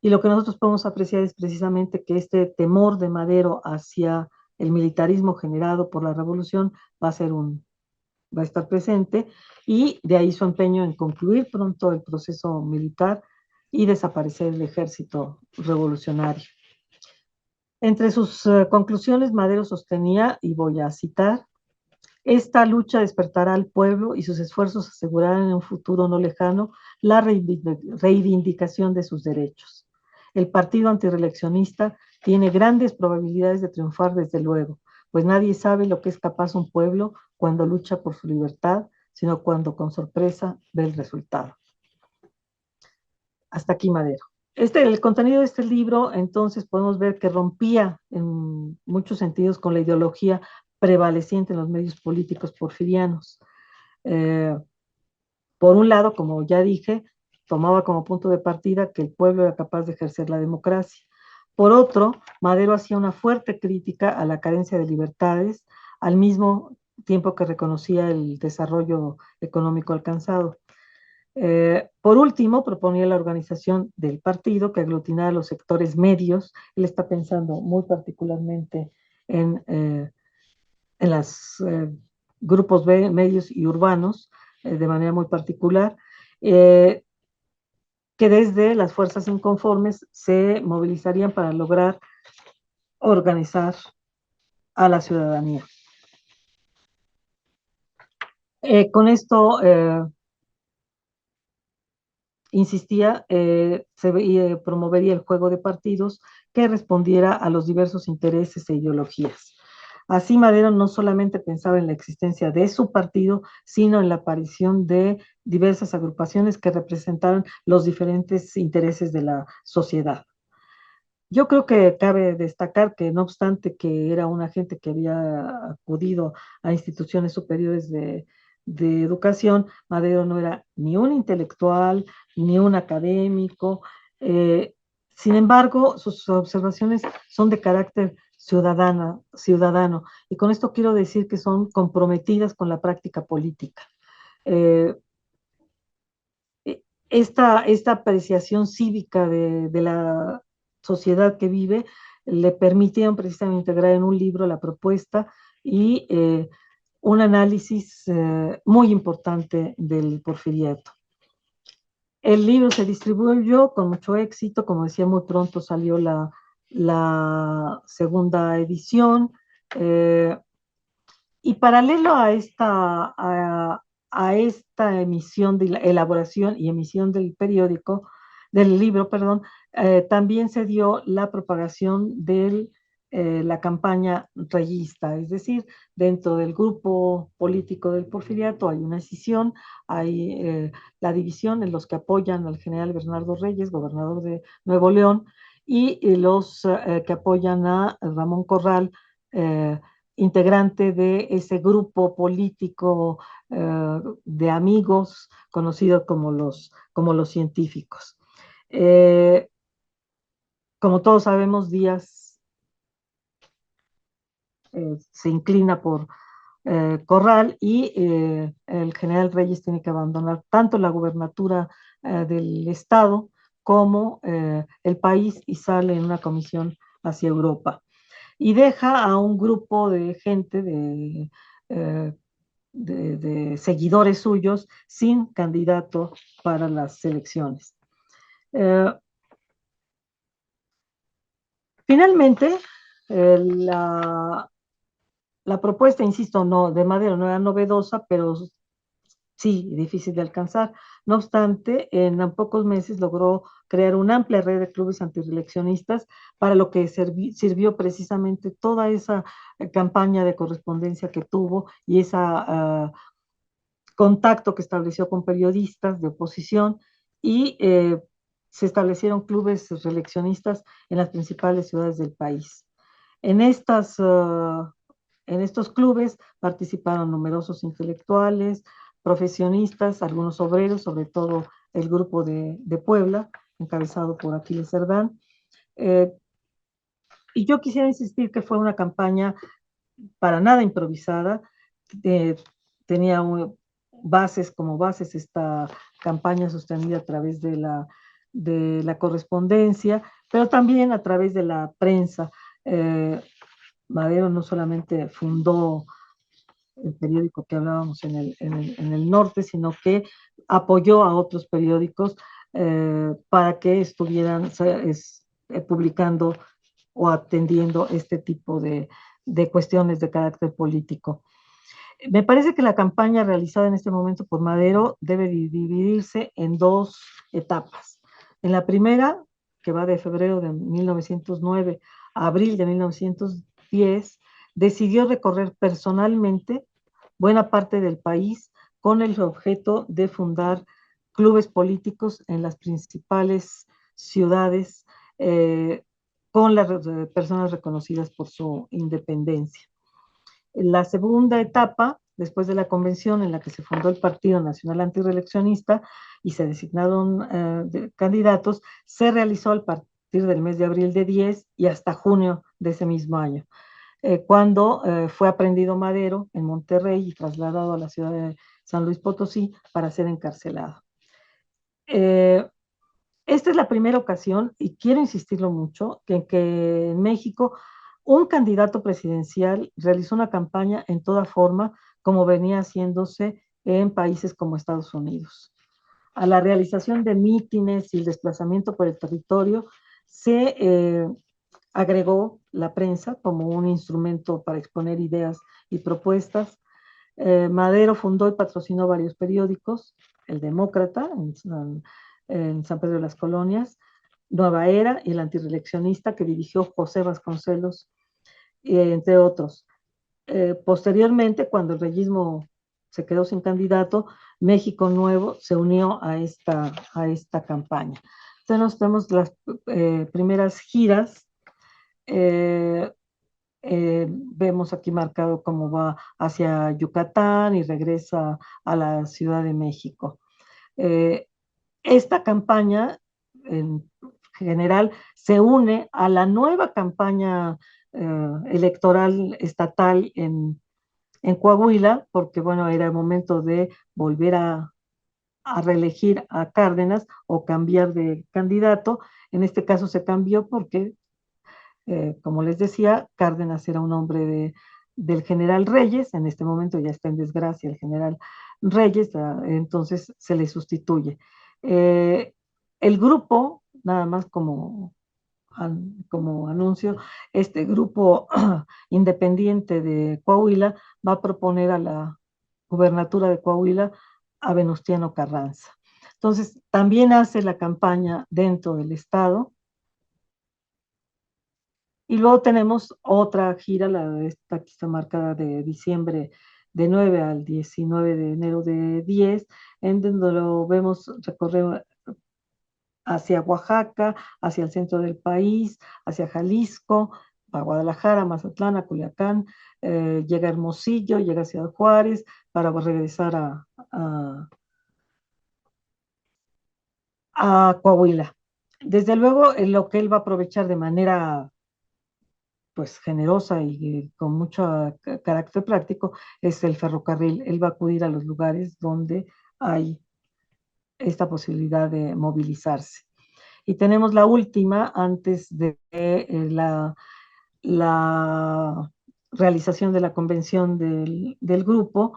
Y lo que nosotros podemos apreciar es precisamente que este temor de Madero hacia el militarismo generado por la revolución va a estar presente, y de ahí su empeño en concluir pronto el proceso militar y desaparecer el ejército revolucionario. Entre sus conclusiones, Madero sostenía, y voy a citar: esta lucha despertará al pueblo y sus esfuerzos asegurarán en un futuro no lejano la reivindicación de sus derechos. El partido antireeleccionista tiene grandes probabilidades de triunfar, desde luego, pues nadie sabe lo que es capaz un pueblo cuando lucha por su libertad, sino cuando con sorpresa ve el resultado. Hasta aquí Madero. El contenido de este libro, entonces, podemos ver que rompía en muchos sentidos con la ideología prevaleciente en los medios políticos porfirianos. Por un lado, como ya dije, tomaba como punto de partida que el pueblo era capaz de ejercer la democracia. Por otro, Madero hacía una fuerte crítica a la carencia de libertades, al mismo tiempo que reconocía el desarrollo económico alcanzado. Por último, proponía la organización del partido que aglutinara los sectores medios. Él está pensando muy particularmente en los grupos medios y urbanos, de manera muy particular, que desde las fuerzas inconformes se movilizarían para lograr organizar a la ciudadanía. Con esto insistía, promovería el juego de partidos que respondiera a los diversos intereses e ideologías. Así Madero no solamente pensaba en la existencia de su partido, sino en la aparición de diversas agrupaciones que representaran los diferentes intereses de la sociedad. Yo creo que cabe destacar que, no obstante que era una gente que había acudido a instituciones superiores de educación, Madero no era ni un intelectual, ni un académico. eh, Sin embargo, sus observaciones son de carácter ciudadano, y con esto quiero decir que son comprometidas con la práctica política. Eh, esta apreciación cívica de la sociedad que vive le permitieron precisamente integrar en un libro la propuesta y un análisis muy importante del porfiriato. El libro se distribuyó con mucho éxito, como decía, muy pronto salió la segunda edición, y paralelo a esta emisión, de la elaboración y emisión del periódico, del libro, perdón, también se dio la propagación de la campaña reyista, es decir, dentro del grupo político del porfiriato hay una escisión, hay la división en los que apoyan al general Bernardo Reyes, gobernador de Nuevo León, y los que apoyan a Ramón Corral, integrante de ese grupo político de amigos conocido como los científicos. Como todos sabemos, Díaz se inclina por Corral, y el general Reyes tiene que abandonar tanto la gubernatura del estado como el país, y sale en una comisión hacia Europa. Y deja a un grupo de gente, eh, de seguidores suyos, sin candidato para las elecciones. Finalmente, la propuesta, insisto, no, de Madero no era novedosa, pero sí, difícil de alcanzar. No obstante, en pocos meses logró crear una amplia red de clubes antirreeleccionistas, para lo que sirvió precisamente toda esa campaña de correspondencia que tuvo y ese contacto que estableció con periodistas de oposición, y se establecieron clubes reeleccionistas en las principales ciudades del país. En en estos clubes participaron numerosos intelectuales, profesionistas, algunos obreros, sobre todo el grupo de Puebla, encabezado por Aquiles Cerdán. Eh, y yo quisiera insistir que fue una campaña para nada improvisada. eh, Tenía como bases esta campaña sostenida a través de la correspondencia, pero también a través de la prensa. Eh, Madero no solamente fundó el periódico que hablábamos en el norte, sino que apoyó a otros periódicos para que estuvieran publicando o atendiendo este tipo de cuestiones de carácter político. Me parece que la campaña realizada en este momento por Madero debe dividirse en dos etapas. En la primera, que va de febrero de 1909 a abril de 1910, decidió recorrer personalmente buena parte del país con el objeto de fundar clubes políticos en las principales ciudades, con las personas reconocidas por su independencia. La segunda etapa, después de la convención en la que se fundó el Partido Nacional Antirreeleccionista y se designaron candidatos, se realizó a partir del mes de abril de 10 y hasta junio de ese mismo año, cuando fue aprendido Madero en Monterrey y trasladado a la ciudad de San Luis Potosí para ser encarcelado. Esta es la primera ocasión, y quiero insistirlo mucho, que en México un candidato presidencial realizó una campaña en toda forma, como venía haciéndose en países como Estados Unidos. A la realización de mítines y el desplazamiento por el territorio se agregó la prensa como un instrumento para exponer ideas y propuestas. Madero fundó y patrocinó varios periódicos: El Demócrata en San Pedro de las Colonias, Nueva Era y El Antireeleccionista, que dirigió José Vasconcelos, entre otros. Posteriormente, cuando el reyismo se quedó sin candidato, México Nuevo se unió a esta campaña. Entonces tenemos las primeras giras. eh, Vemos aquí marcado cómo va hacia Yucatán y regresa a la Ciudad de México. Eh, esta campaña, en general, se une a la nueva campaña electoral estatal en Coahuila, porque bueno, era el momento de volver a reelegir a Cárdenas o cambiar de candidato. En este caso se cambió porque, como les decía, Cárdenas era un hombre del general Reyes. En este momento ya está en desgracia el general Reyes, entonces se le sustituye. Eh, el grupo, nada más como anuncio, este grupo independiente de Coahuila va a proponer a la gubernatura de Coahuila a Venustiano Carranza. Entonces, también hace la campaña dentro del estado. Y luego tenemos otra gira, esta que está marcada de diciembre de 9 al 19 de enero de 10, en donde lo vemos recorrer hacia Oaxaca, hacia el centro del país, hacia Jalisco, a Guadalajara, Mazatlán, a Culiacán, llega a Hermosillo, llega a Ciudad Juárez, para regresar a Coahuila. Desde luego, lo que él va a aprovechar de manera pues generosa y con mucho carácter práctico es el ferrocarril. Él va a acudir a los lugares donde hay esta posibilidad de movilizarse. Y tenemos la última antes de la realización de la convención del grupo,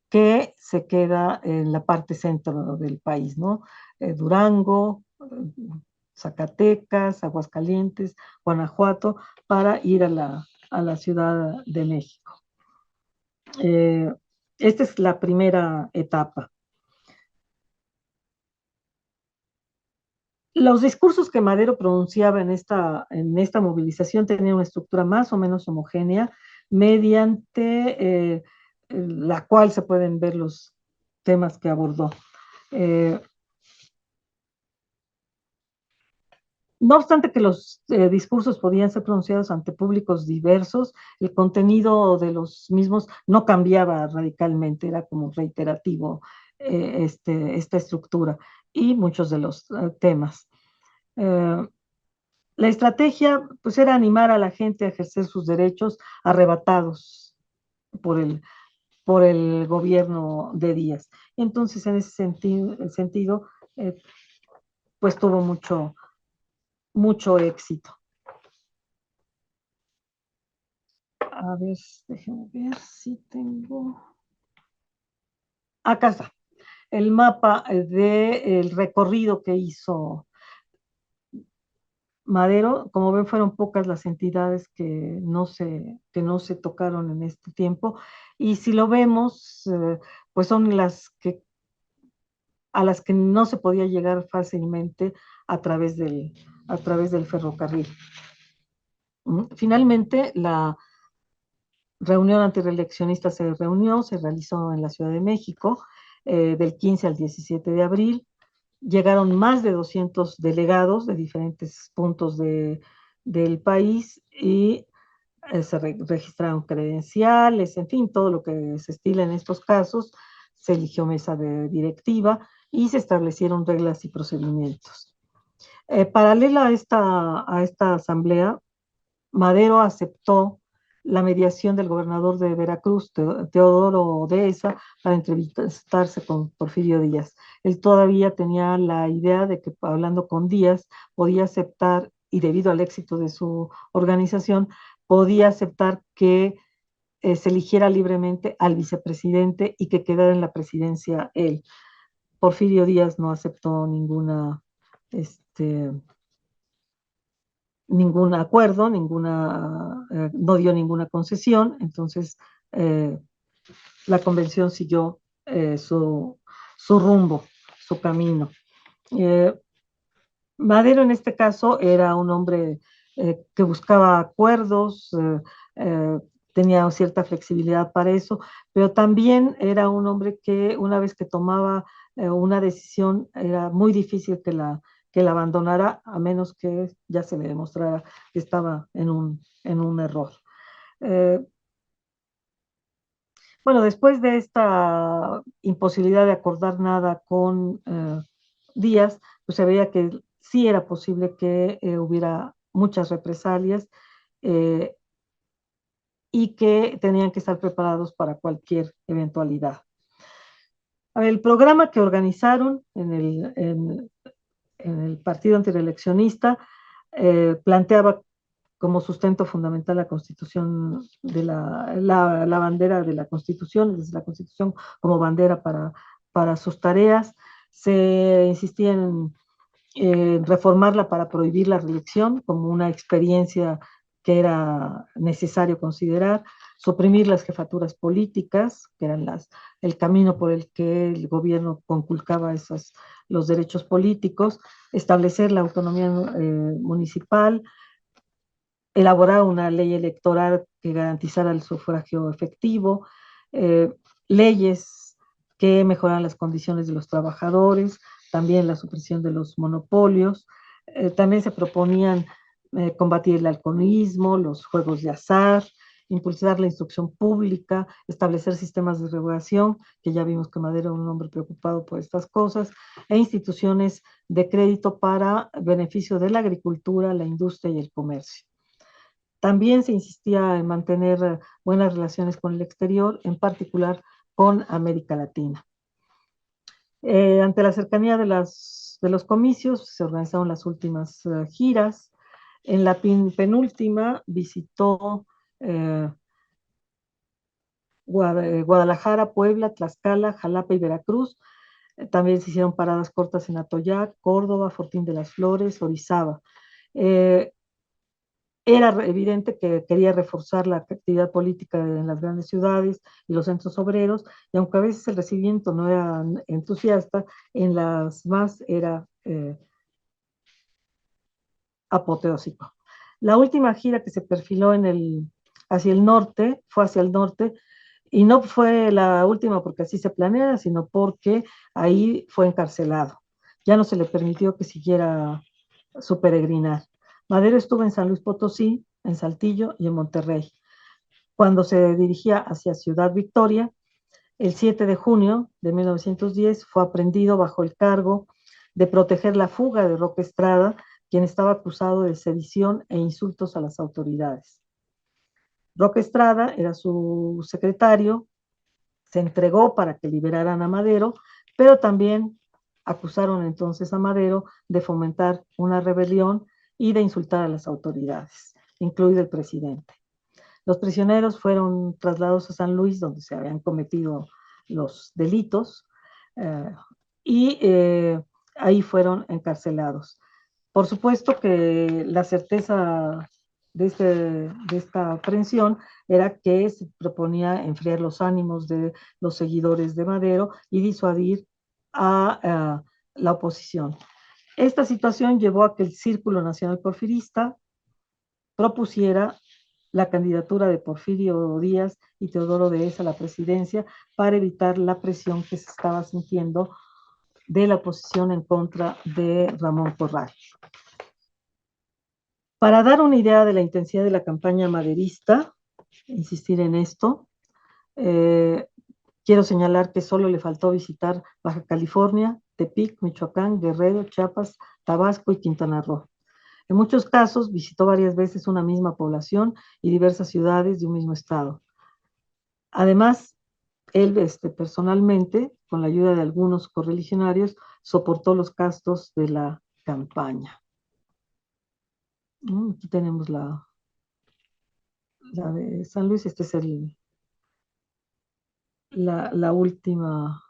que se queda en la parte centro del país, ¿no? Durango, Zacatecas, Aguascalientes, Guanajuato, para ir a la Ciudad de México. Esta es la primera etapa. Los discursos que Madero pronunciaba en esta movilización tenían una estructura más o menos homogénea, mediante la cual se pueden ver los temas que abordó. Eh, no obstante que los discursos podían ser pronunciados ante públicos diversos, el contenido de los mismos no cambiaba radicalmente, era como reiterativo esta estructura y muchos de los temas. Eh, La estrategia, pues, era animar a la gente a ejercer sus derechos arrebatados por el gobierno de Díaz. Entonces, en ese sentido, eh, pues tuvo mucho éxito. A ver, déjenme ver si tengo. Acá está, el mapa del recorrido que hizo Madero. Como ven, fueron pocas las entidades que no se tocaron en este tiempo. Y si lo vemos, pues son a las que no se podía llegar fácilmente a través del ferrocarril. Finalmente, la reunión antireeleccionista se realizó en la Ciudad de México, del 15 al 17 de abril. Llegaron más de 200 delegados de diferentes puntos del país y se registraron credenciales, en fin, todo lo que se estila en estos casos. Se eligió mesa directiva y se establecieron reglas y procedimientos. Paralela a esta asamblea, Madero aceptó la mediación del gobernador de Veracruz, Teodoro Deza, para entrevistarse con Porfirio Díaz. Él todavía tenía la idea de que, hablando con Díaz, podía aceptar, y debido al éxito de su organización, podía aceptar que se eligiera libremente al vicepresidente y que quedara en la presidencia él. Porfirio Díaz no aceptó este, ningún acuerdo, no dio ninguna concesión. Entonces la convención siguió su rumbo, su camino. Eh, Madero, en este caso, era un hombre que buscaba acuerdos, eh, tenía cierta flexibilidad para eso, pero también era un hombre que, una vez que tomaba una decisión, era muy difícil que la abandonara, a menos que ya se le demostrara que estaba en un error. Eh, bueno, después de esta imposibilidad de acordar nada con Díaz, pues se veía que sí era posible que hubiera muchas represalias, eh, y que tenían que estar preparados para cualquier eventualidad. A ver, el programa que organizaron en el Partido Antireeleccionista planteaba como sustento fundamental la Constitución, la bandera de la Constitución, desde la Constitución como bandera para sus tareas. Se insistía en reformarla para prohibir la reelección como una experiencia que era necesario considerar, suprimir las jefaturas políticas, que eran el camino por el que el gobierno conculcaba los derechos políticos, establecer la autonomía municipal, elaborar una ley electoral que garantizara el sufragio efectivo, eh, leyes que mejoraran las condiciones de los trabajadores, también la supresión de los monopolios. También se proponían combatir el alcoholismo, los juegos de azar, impulsar la instrucción pública, establecer sistemas de regulación, que ya vimos que Madero era un hombre preocupado por estas cosas, e instituciones de crédito para beneficio de la agricultura, la industria y el comercio. También se insistía en mantener buenas relaciones con el exterior, en particular con América Latina. Ante la cercanía de los comicios, se organizaron las últimas giras. En la penúltima visitó Guadalajara, Puebla, Tlaxcala, Jalapa y Veracruz. También se hicieron paradas cortas en Atoyac, Córdoba, Fortín de las Flores, Orizaba. Eh, Era evidente que quería reforzar la actividad política en las grandes ciudades y los centros obreros, y aunque a veces el recibimiento no era entusiasta, en las más era apoteósico. La última gira que se perfiló hacia el norte, fue hacia el norte, y no fue la última porque así se planea, sino porque ahí fue encarcelado. Ya no se le permitió que siguiera su peregrinar. Madero estuvo en San Luis Potosí, en Saltillo y en Monterrey. Cuando se dirigía hacia Ciudad Victoria, el 7 de junio de 1910 fue aprehendido bajo el cargo de proteger la fuga de Roque Estrada, quien estaba acusado de sedición e insultos a las autoridades. Roque Estrada era su secretario, se entregó para que liberaran a Madero, pero también acusaron entonces a Madero de fomentar una rebelión y de insultar a las autoridades, incluido el presidente. Los prisioneros fueron trasladados a San Luis, donde se habían cometido los delitos, eh, y ahí fueron encarcelados. Por supuesto que la certeza de esta aprehensión era que se proponía enfriar los ánimos de los seguidores de Madero y disuadir a la oposición. Esta situación llevó a que el Círculo Nacional Porfirista propusiera la candidatura de Porfirio Díaz y Teodoro Dehesa a la presidencia para evitar la presión que se estaba sintiendo de la oposición en contra de Ramón Corral. Para dar una idea de la intensidad de la campaña maderista, insistir en esto, quiero señalar que solo le faltó visitar Baja California, Tepic, Michoacán, Guerrero, Chiapas, Tabasco y Quintana Roo. En muchos casos visitó varias veces una misma población y diversas ciudades de un mismo estado. Además, él personalmente, con la ayuda de algunos correligionarios, soportó los gastos de la campaña. Aquí tenemos la de San Luis. Este es la última,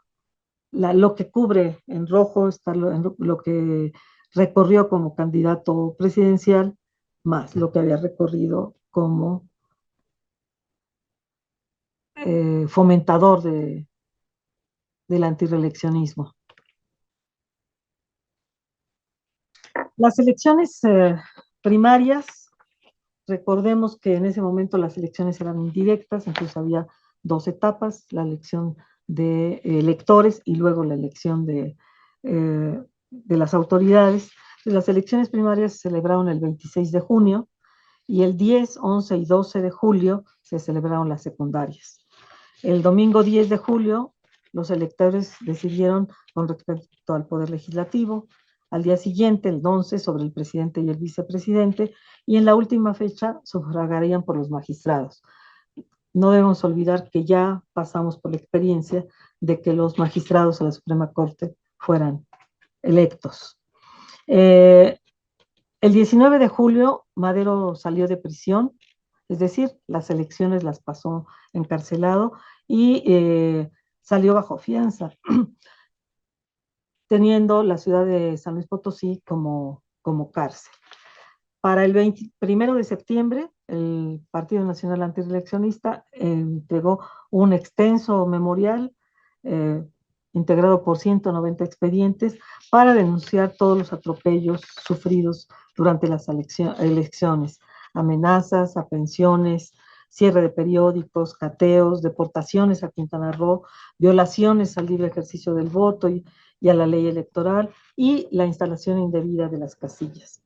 lo que cubre en rojo está lo que recorrió como candidato presidencial, más lo que había recorrido como fomentador del antireeleccionismo. Las elecciones primarias, recordemos que en ese momento las elecciones eran indirectas, entonces había dos etapas, la elección de electores y luego la elección de las autoridades. Las elecciones primarias se celebraron el 26 de junio y el 10, 11 y 12 de julio se celebraron las secundarias. El domingo 10 de julio, los electores decidieron con respecto al Poder Legislativo, al día siguiente, el 11, sobre el presidente y el vicepresidente, y en la última fecha sufragarían por los magistrados. No debemos olvidar que ya pasamos por la experiencia de que los magistrados a la Suprema Corte fueran electos. El 19 de julio, Madero salió de prisión, es decir, las elecciones las pasó encarcelado y salió bajo fianza, teniendo la ciudad de San Luis Potosí como cárcel. Para el 21 de septiembre, el Partido Nacional Antireeleccionista entregó un extenso memorial integrado por 190 expedientes para denunciar todos los atropellos sufridos durante las elecciones, amenazas, aprehensiones, cierre de periódicos, cateos, deportaciones a Quintana Roo, violaciones al libre ejercicio del voto y a la ley electoral y la instalación indebida de las casillas.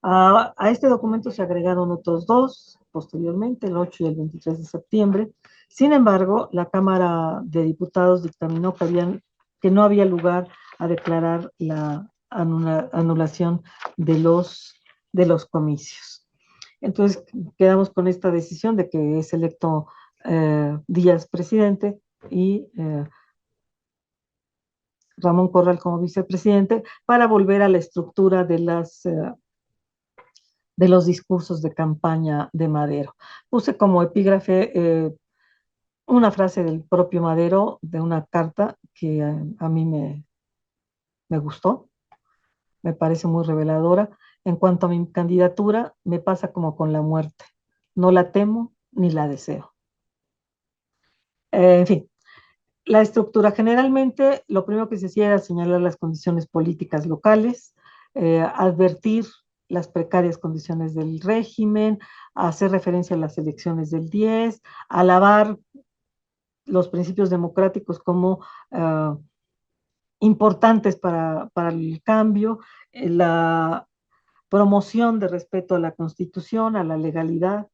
A este documento se agregaron otros dos posteriormente, el 8 y el 23 de septiembre. Sin embargo, la Cámara de Diputados dictaminó que no había lugar a declarar la anulación de los comicios. Entonces, quedamos con esta decisión de que es electo Díaz presidente y Ramón Corral como vicepresidente, para volver a la estructura de los discursos de campaña de Madero. Puse como epígrafe una frase del propio Madero de una carta que a mí me gustó, me parece muy reveladora. En cuanto a mi candidatura, me pasa como con la muerte. No la temo ni la deseo. En fin, la estructura generalmente, lo primero que se hacía era señalar las condiciones políticas locales, advertir las precarias condiciones del régimen, a hacer referencia a las elecciones del 10, a alabar los principios democráticos como importantes para el cambio, la promoción de respeto a la Constitución, a la legalidad,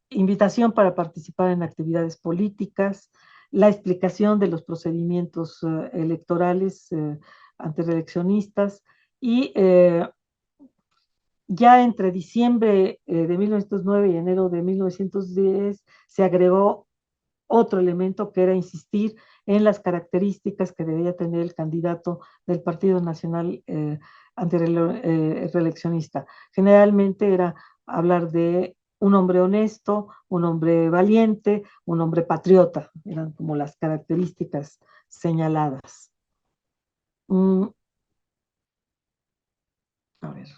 invitación para participar en actividades políticas, la explicación de los procedimientos electorales ante reeleccionistas y ya entre diciembre de 1909 y enero de 1910 se agregó otro elemento que era insistir en las características que debía tener el candidato del Partido Nacional antireeleccionista. Generalmente era hablar de un hombre honesto, un hombre valiente, un hombre patriota, eran como las características señaladas. A ver,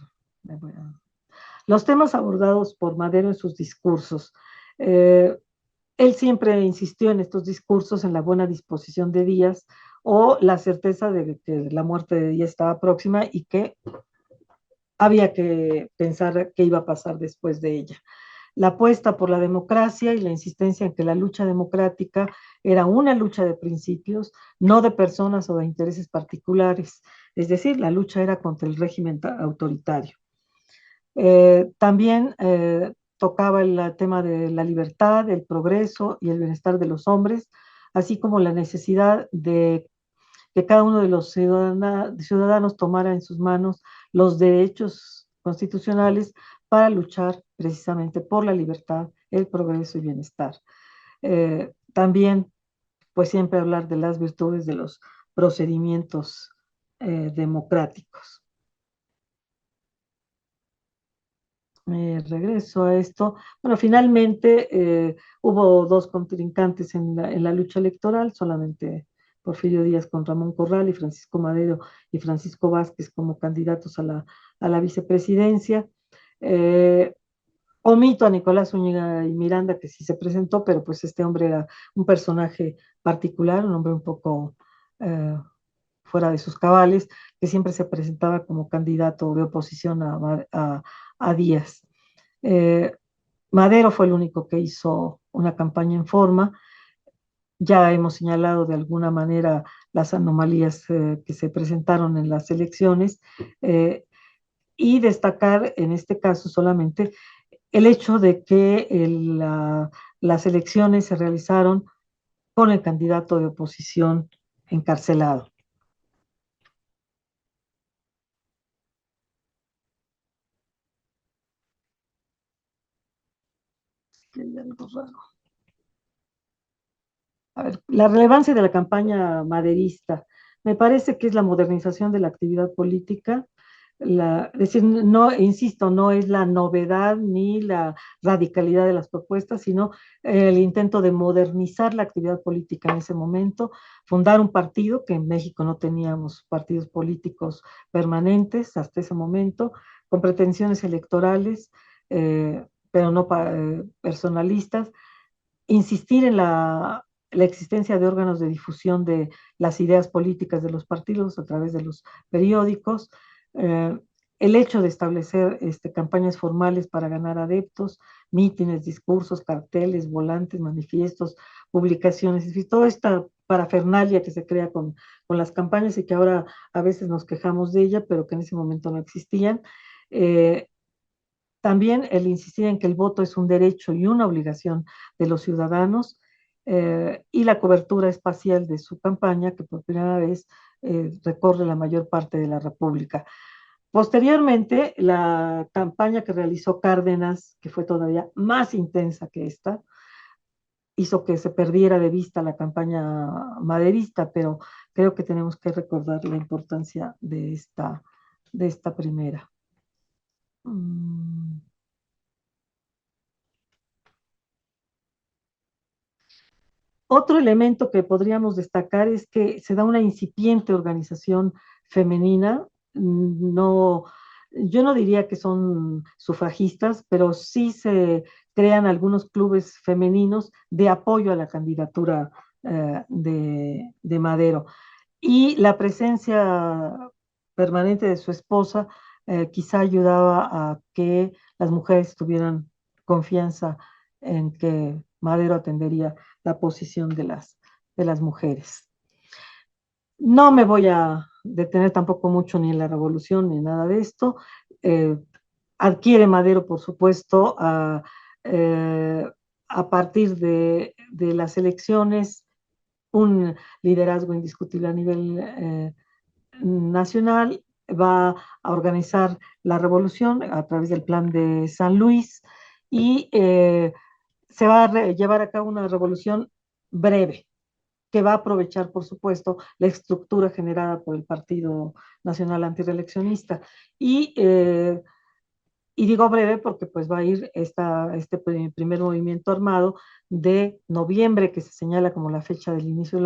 los temas abordados por Madero en sus discursos. Él siempre insistió en estos discursos en la buena disposición de Díaz o la certeza de que la muerte de Díaz estaba próxima y que había que pensar qué iba a pasar después de ella. La apuesta por la democracia y la insistencia en que la lucha democrática era una lucha de principios, no de personas o de intereses particulares. Es decir, la lucha era contra el régimen autoritario. También tocaba el tema de la libertad, el progreso y el bienestar de los hombres, así como la necesidad de que cada uno de los ciudadanos tomara en sus manos los derechos constitucionales para luchar precisamente por la libertad, el progreso y bienestar. También, pues siempre hablar de las virtudes de los procedimientos democráticos. Regreso a esto. Bueno, finalmente hubo dos contrincantes en la lucha electoral, solamente Porfirio Díaz con Ramón Corral y Francisco Madero y Francisco Vázquez como candidatos a la vicepresidencia. Eh, Omito a Nicolás Zúñiga y Miranda, que sí se presentó, pero pues este hombre era un personaje particular, un hombre un poco fuera de sus cabales, que siempre se presentaba como candidato de oposición a Díaz. Eh, Madero fue el único que hizo una campaña en forma. Ya hemos señalado de alguna manera las anomalías que se presentaron en las elecciones y destacar en este caso solamente el hecho de que las elecciones se realizaron con el candidato de oposición encarcelado. Hay algo raro. A ver, la relevancia de la campaña maderista. Me parece que es la modernización de la actividad política. Es decir, no, insisto, no es la novedad ni la radicalidad de las propuestas, sino el intento de modernizar la actividad política en ese momento, fundar un partido, que en México no teníamos partidos políticos permanentes hasta ese momento, con pretensiones electorales, pero no personalistas, insistir en la existencia de órganos de difusión de las ideas políticas de los partidos a través de los periódicos, eh, el hecho de establecer campañas formales para ganar adeptos, mítines, discursos, carteles, volantes, manifiestos, publicaciones, es decir, toda esta parafernalia que se crea con las campañas y que ahora a veces nos quejamos de ella, pero que en ese momento no existían. También el insistir en que el voto es un derecho y una obligación de los ciudadanos y la cobertura espacial de su campaña, que por primera vez recorre la mayor parte de la República. Posteriormente, la campaña que realizó Cárdenas, que fue todavía más intensa que esta, hizo que se perdiera de vista la campaña maderista, pero creo que tenemos que recordar la importancia de esta primera. Otro elemento que podríamos destacar es que se da una incipiente organización femenina. No, yo no diría que son sufragistas, pero sí se crean algunos clubes femeninos de apoyo a la candidatura de Madero. Y la presencia permanente de su esposa quizá ayudaba a que las mujeres tuvieran confianza en que Madero atendería la posición de las mujeres. No me voy a detener tampoco mucho ni en la revolución ni en nada de esto. Eh, Adquiere Madero, por supuesto, a partir de las elecciones un liderazgo indiscutible a nivel nacional, va a organizar la revolución a través del plan de San Luis y se va a llevar a cabo una revolución breve, que va a aprovechar, por supuesto, la estructura generada por el Partido Nacional Antireeleccionista. Y digo breve porque pues va a ir este primer movimiento armado de noviembre, que se señala como la fecha del inicio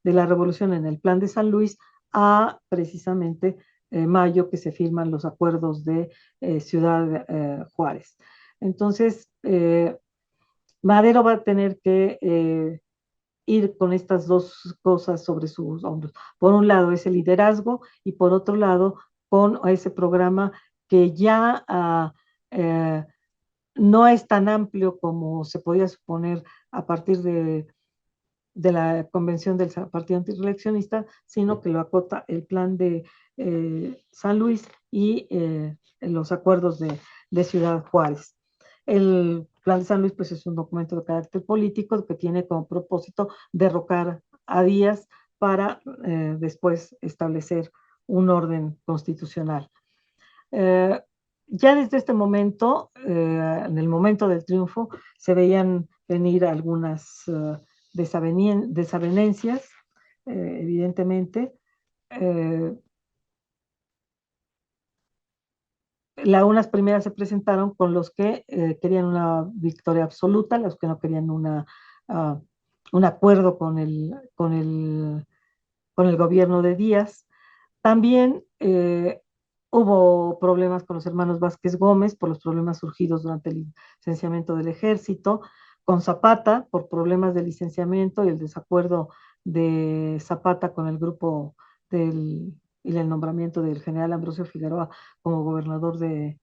de la revolución en el Plan de San Luis, a precisamente mayo, que se firman los acuerdos de Ciudad Juárez. Entonces, Madero va a tener que ir con estas dos cosas sobre sus hombros. Por un lado, ese liderazgo y por otro lado, con ese programa que ya eh, no es tan amplio como se podía suponer a partir de la convención del Partido Antireeleccionista, sino que lo acota el plan de San Luis y los acuerdos de Ciudad Juárez. El plan de San Luis pues, es un documento de carácter político que tiene como propósito derrocar a Díaz para después establecer un orden constitucional. Eh, ya desde este momento, en el momento del triunfo, se veían venir algunas desavenencias, evidentemente. Eh, unas primeras se presentaron con los que querían una victoria absoluta, los que no querían un acuerdo con el gobierno de Díaz. También hubo problemas con los hermanos Vázquez Gómez por los problemas surgidos durante el licenciamiento del ejército, con Zapata por problemas de licenciamiento y el desacuerdo de Zapata con el grupo y el nombramiento del general Ambrosio Figueroa como gobernador de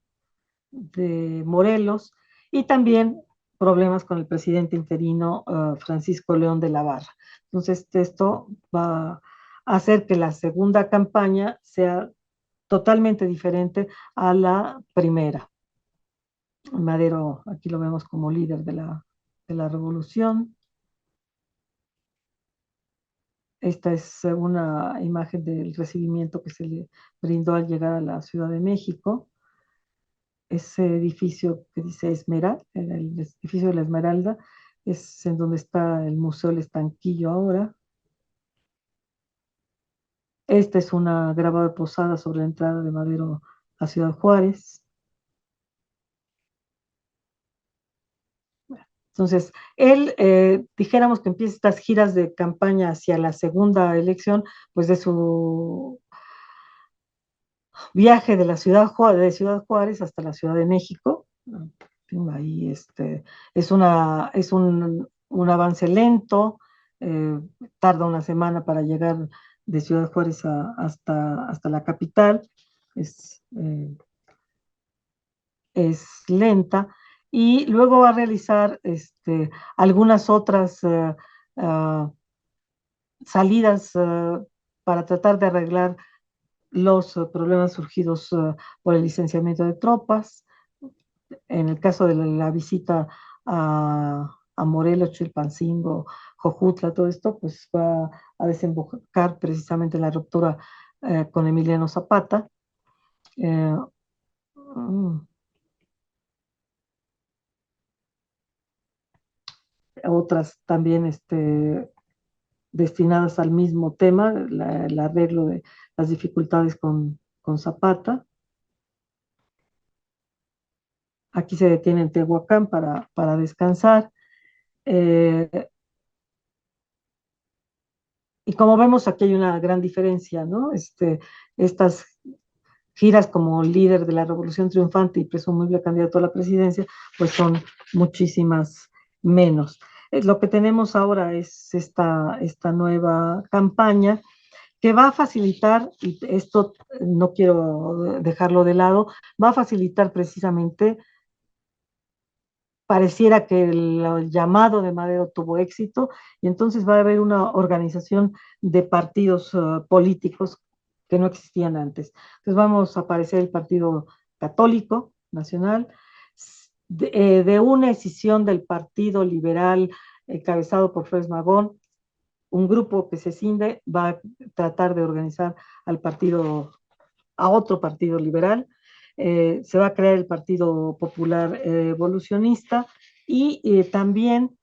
Morelos, y también problemas con el presidente interino Francisco León de la Barra. Entonces, esto va a hacer que la segunda campaña sea totalmente diferente a la primera. Madero, aquí lo vemos como líder de la revolución. Esta es una imagen del recibimiento que se le brindó al llegar a la Ciudad de México. Ese edificio que dice Esmeralda, el edificio de la Esmeralda, es en donde está el Museo El Estanquillo ahora. Esta es una grabada de posada sobre la entrada de Madero a Ciudad Juárez. Entonces, él, dijéramos que empieza estas giras de campaña hacia la segunda elección, pues de su viaje de de Ciudad Juárez hasta la Ciudad de México. Ahí un avance lento, tarda una semana para llegar de Ciudad Juárez hasta la capital, es lenta, y luego va a realizar algunas otras salidas para tratar de arreglar los problemas surgidos por el licenciamiento de tropas. En el caso de la visita a Morelos, Chilpancingo, Jojutla, todo esto, pues va a desembocar precisamente en la ruptura con Emiliano Zapata. Eh, mm, Otras también destinadas al mismo tema, el arreglo de las dificultades con Zapata. Aquí se detiene en Tehuacán para descansar. Y como vemos, aquí hay una gran diferencia, ¿no? Estas giras como líder de la Revolución Triunfante y presumible candidato a la presidencia, pues son muchísimas menos. Lo que tenemos ahora es esta nueva campaña que va a facilitar, y esto no quiero dejarlo de lado, va a facilitar precisamente, pareciera que el llamado de Madero tuvo éxito, y entonces va a haber una organización de partidos políticos que no existían antes. Entonces vamos a aparecer el Partido Católico Nacional, de una escisión del Partido Liberal encabezado por Flores Magón, un grupo que se cinde va a tratar de organizar al partido, a otro partido liberal, se va a crear el Partido Popular Evolucionista, y también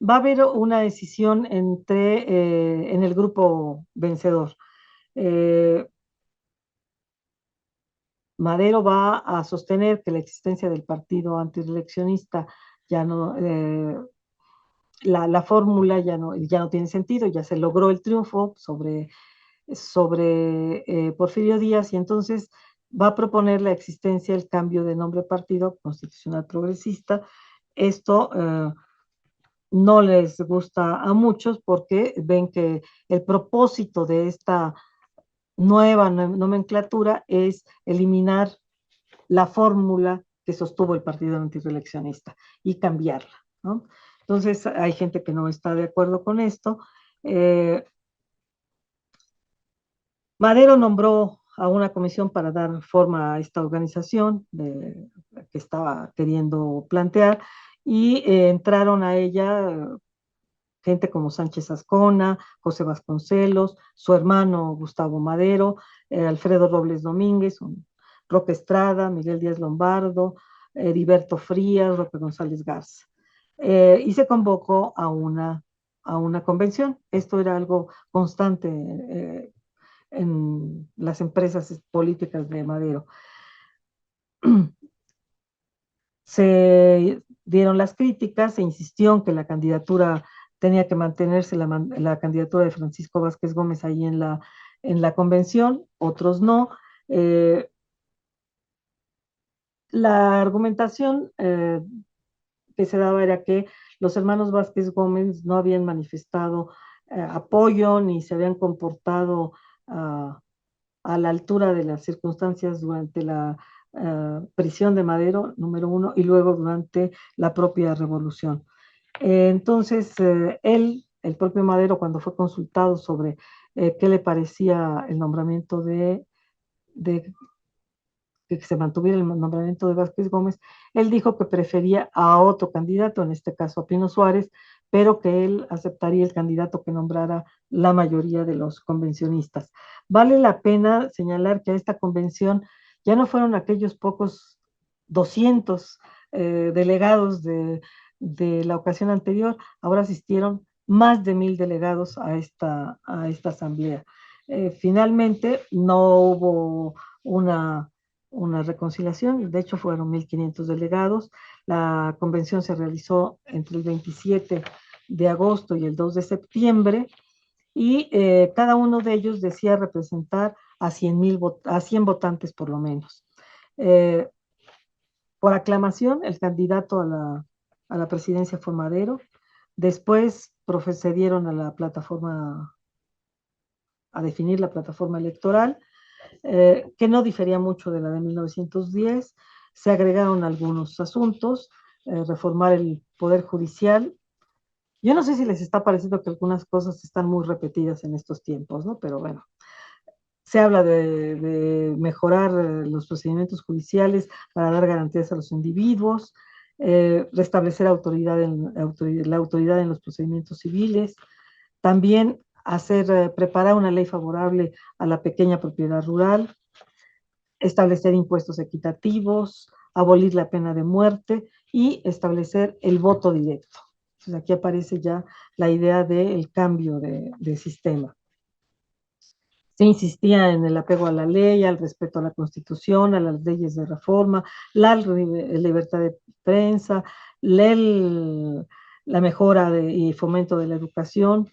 va a haber una decisión en el grupo vencedor. Eh, Madero va a sostener que la existencia del partido antireeleccionista ya no, la fórmula ya no tiene sentido, ya se logró el triunfo sobre Porfirio Díaz, y entonces va a proponer la existencia, el cambio de nombre Partido Constitucional Progresista. Esto no les gusta a muchos porque ven que el propósito de esta nueva nomenclatura es eliminar la fórmula que sostuvo el partido antirreeleccionista y cambiarla, ¿no? Entonces hay gente que no está de acuerdo con esto. Eh, Madero nombró a una comisión para dar forma a esta organización que estaba queriendo plantear, y entraron a ella gente como Sánchez Ascona, José Vasconcelos, su hermano Gustavo Madero, Alfredo Robles Domínguez, Roque Estrada, Miguel Díaz Lombardo, Heriberto Frías, Roque González Garza. Y se convocó a una convención. Esto era algo constante en las empresas políticas de Madero. Se dieron las críticas, se insistió en que la candidatura tenía que mantenerse, la candidatura de Francisco Vázquez Gómez ahí en la convención, otros no. La argumentación que se daba era que los hermanos Vázquez Gómez no habían manifestado apoyo ni se habían comportado uh, a la altura de las circunstancias durante la prisión de Madero, número uno, y luego durante la propia revolución. Entonces, el propio Madero, cuando fue consultado sobre qué le parecía el nombramiento de que se mantuviera el nombramiento de Vázquez Gómez, él dijo que prefería a otro candidato, en este caso a Pino Suárez, pero que él aceptaría el candidato que nombrara la mayoría de los convencionistas. Vale la pena señalar que a esta convención ya no fueron aquellos pocos 200 delegados de la ocasión anterior, ahora asistieron más de 1000 delegados a esta asamblea. Finalmente no hubo una reconciliación, de hecho fueron 1500 delegados. La convención se realizó entre el 27 de agosto y el 2 de septiembre, y cada uno de ellos decía representar a 100 votantes por lo menos. Por aclamación, el candidato a la presidencia fue Madero. Después procedieron a la plataforma, a definir la plataforma electoral, que no difería mucho de la de 1910. Se agregaron algunos asuntos, reformar el Poder Judicial. Yo no sé si les está pareciendo que algunas cosas están muy repetidas en estos tiempos, ¿no? Pero bueno, se habla de mejorar los procedimientos judiciales para dar garantías a los individuos, restablecer la autoridad en los procedimientos civiles, también preparar una ley favorable a la pequeña propiedad rural, establecer impuestos equitativos, abolir la pena de muerte y establecer el voto directo. Entonces aquí aparece ya la idea del cambio de sistema. Se insistía en el apego a la ley, al respeto a la Constitución, a las leyes de reforma, la libertad de prensa, la mejora y fomento de la educación,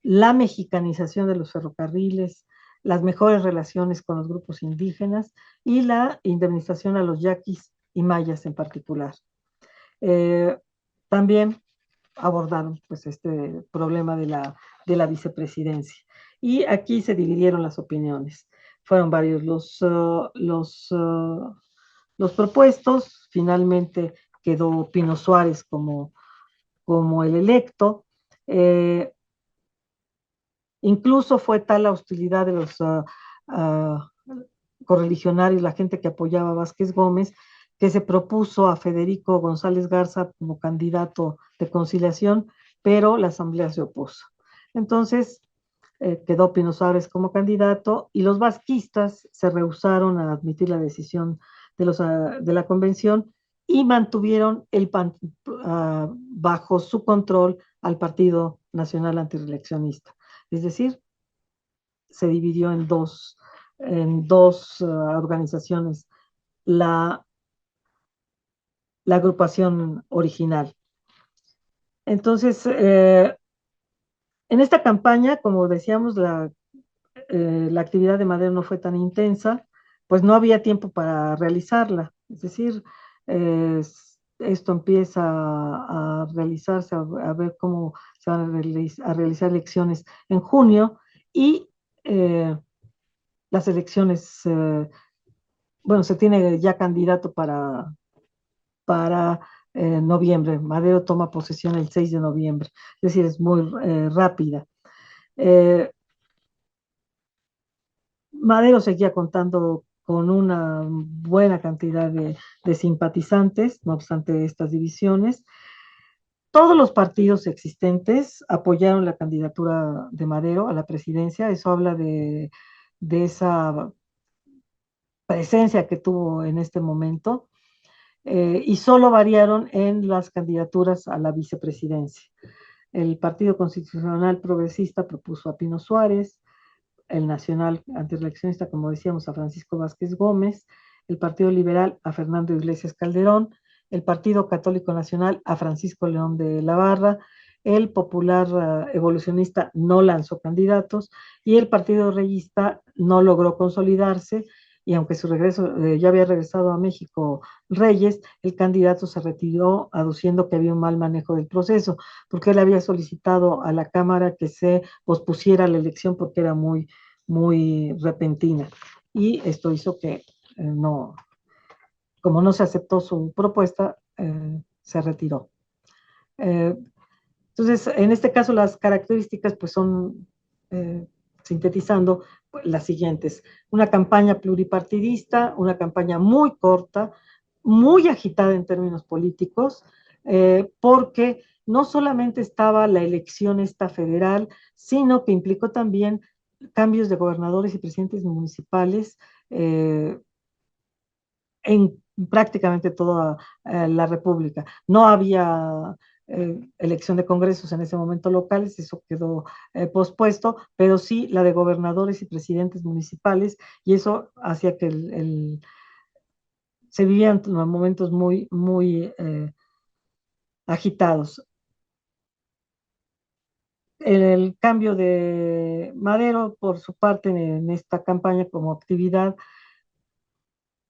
la mexicanización de los ferrocarriles, las mejores relaciones con los grupos indígenas y la indemnización a los yaquis y mayas en particular. También abordaron pues este problema de la de la vicepresidencia. Y aquí se dividieron las opiniones. Fueron varios los propuestos. Finalmente quedó Pino Suárez como el electo. Incluso fue tal la hostilidad de los correligionarios, la gente que apoyaba a Vázquez Gómez, que se propuso a Federico González Garza como candidato de conciliación, pero la Asamblea se opuso. Entonces, quedó Pino Suárez como candidato y los vasquistas se rehusaron a admitir la decisión de la convención y mantuvieron bajo su control al Partido Nacional Antireeleccionista. Es decir, se dividió en dos organizaciones la agrupación original. Entonces, en esta campaña, como decíamos, la actividad de Madero no fue tan intensa, pues no había tiempo para realizarla. Es decir, eh, esto empieza a realizarse, a ver cómo se van a realizar elecciones en junio y las elecciones, bueno, se tiene ya candidato para noviembre. Madero toma posesión el 6 de noviembre, es decir, es muy rápida. Eh, Madero seguía contando con una buena cantidad de simpatizantes, no obstante estas divisiones. Todos los partidos existentes apoyaron la candidatura de Madero a la presidencia. Eso habla de esa presencia que tuvo en este momento. Y solo variaron en las candidaturas a la vicepresidencia. El Partido Constitucional Progresista propuso a Pino Suárez, el Nacional Antireeleccionista, como decíamos, a Francisco Vázquez Gómez, el Partido Liberal a Fernando Iglesias Calderón, el Partido Católico Nacional a Francisco León de la Barra, el Popular Evolucionista no lanzó candidatos y el Partido Reyista no logró consolidarse, y aunque su regreso, ya había regresado a México Reyes, el candidato se retiró aduciendo que había un mal manejo del proceso, porque él había solicitado a la Cámara que se pospusiera la elección porque era muy repentina. Y esto hizo que no, como no se aceptó su propuesta, se retiró. Entonces, en este caso, las características pues son, sintetizando, pues, las siguientes. Una campaña pluripartidista, una campaña muy corta, muy agitada en términos políticos, porque no solamente estaba la elección esta federal, sino que implicó también cambios de gobernadores y presidentes municipales en prácticamente toda la República. No había elección de congresos en ese momento locales, eso quedó pospuesto, pero sí la de gobernadores y presidentes municipales, y eso hacía que se vivían momentos muy agitados. El cambio de Madero, por su parte, en esta campaña como actividad,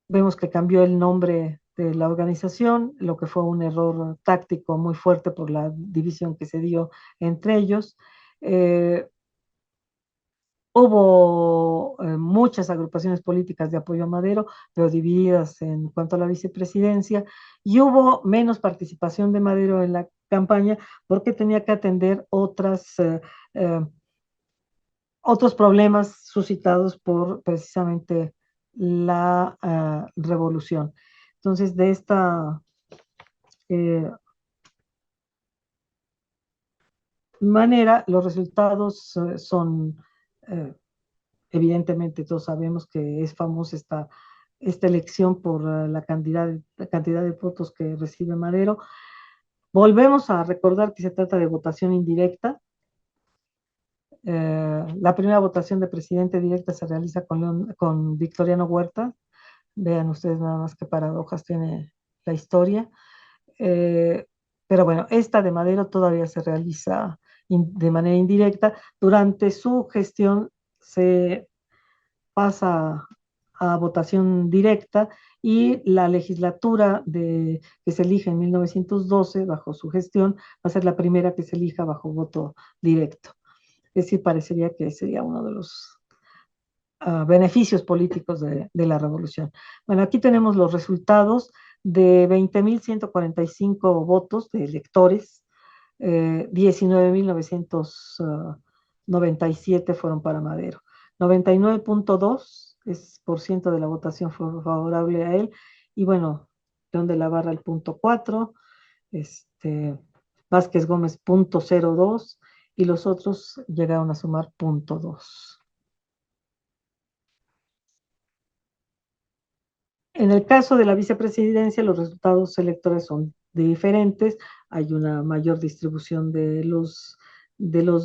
vemos que cambió el nombre de la organización, lo que fue un error táctico muy fuerte por la división que se dio entre ellos. Eh, Hubo muchas agrupaciones políticas de apoyo a Madero, pero divididas en cuanto a la vicepresidencia, y hubo menos participación de Madero en la campaña porque tenía que atender eh, otros problemas suscitados por precisamente la revolución. Entonces, de esta eh, manera, los resultados son, eh, evidentemente, todos sabemos que es famosa esta elección por la cantidad de votos que recibe Madero. Volvemos a recordar que se trata de votación indirecta. La primera votación de presidente directa se realiza con Victoriano Huerta. Vean ustedes nada más qué paradojas tiene la historia. Eh, pero bueno, esta de Madero todavía se realiza de manera indirecta. Durante su gestión se pasa a votación directa y la legislatura que se elige en 1912 bajo su gestión va a ser la primera que se elija bajo voto directo. Es decir, parecería que sería uno de los beneficios políticos de la revolución. Bueno, aquí tenemos los resultados de 20.145 votos de electores, 19.997 fueron para Madero. 99.2 por ciento de la votación fue favorable a él. Y bueno, León de la Barra el punto 4, Vázquez Gómez punto 02 y los otros llegaron a sumar punto 2. En el caso de la vicepresidencia, los resultados electorales son diferentes, hay una mayor distribución de los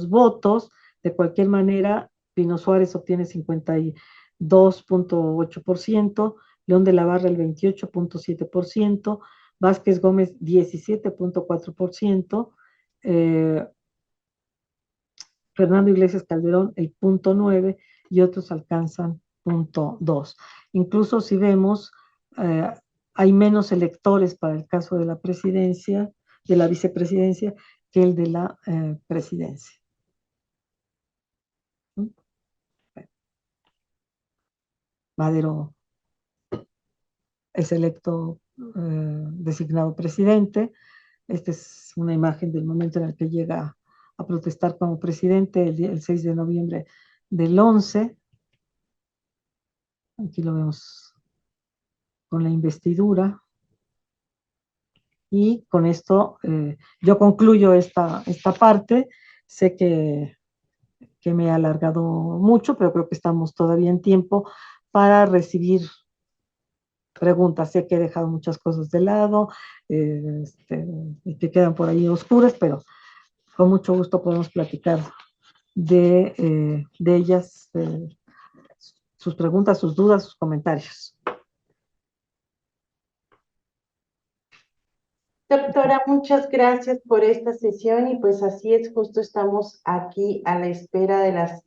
votos. De cualquier manera, Pino Suárez obtiene 52.8%, León de la Barra el 28.7%, Vázquez Gómez 17.4%, Fernando Iglesias Calderón el punto 9 y otros alcanzan punto 2. Incluso si vemos, eh, hay menos electores para el caso de la presidencia, de la vicepresidencia, que el de la presidencia. Madero es electo, designado presidente. Esta es una imagen del momento en el que llega a protestar como presidente el 6 de noviembre del 11. Aquí lo vemos con la investidura. Y con esto yo concluyo esta parte. Sé que me he alargado mucho, pero creo que estamos todavía en tiempo para recibir preguntas. Sé que he dejado muchas cosas de lado, y que quedan por ahí oscuras, pero con mucho gusto podemos platicar de ellas, sus preguntas, sus dudas, sus comentarios. Doctora, muchas gracias por esta sesión y pues así es, justo estamos aquí a la espera de las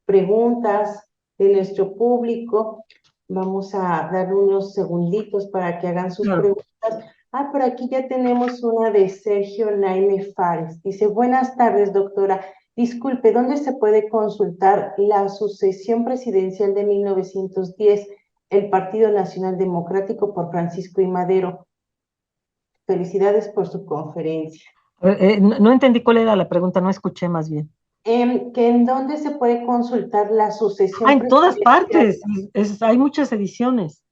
preguntas de nuestro público. Vamos a dar unos segunditos para que hagan sus Claro. preguntas. Por aquí ya tenemos una de Sergio Naime Fares. Dice, buenas tardes, doctora. Disculpe, ¿dónde se puede consultar la sucesión presidencial de 1910, el Partido Nacional Democrático por Francisco I. Madero? Felicidades por su conferencia. No entendí cuál era la pregunta, no escuché más bien. Que en dónde se puede consultar la sucesión En todas presidencial. partes, hay muchas ediciones.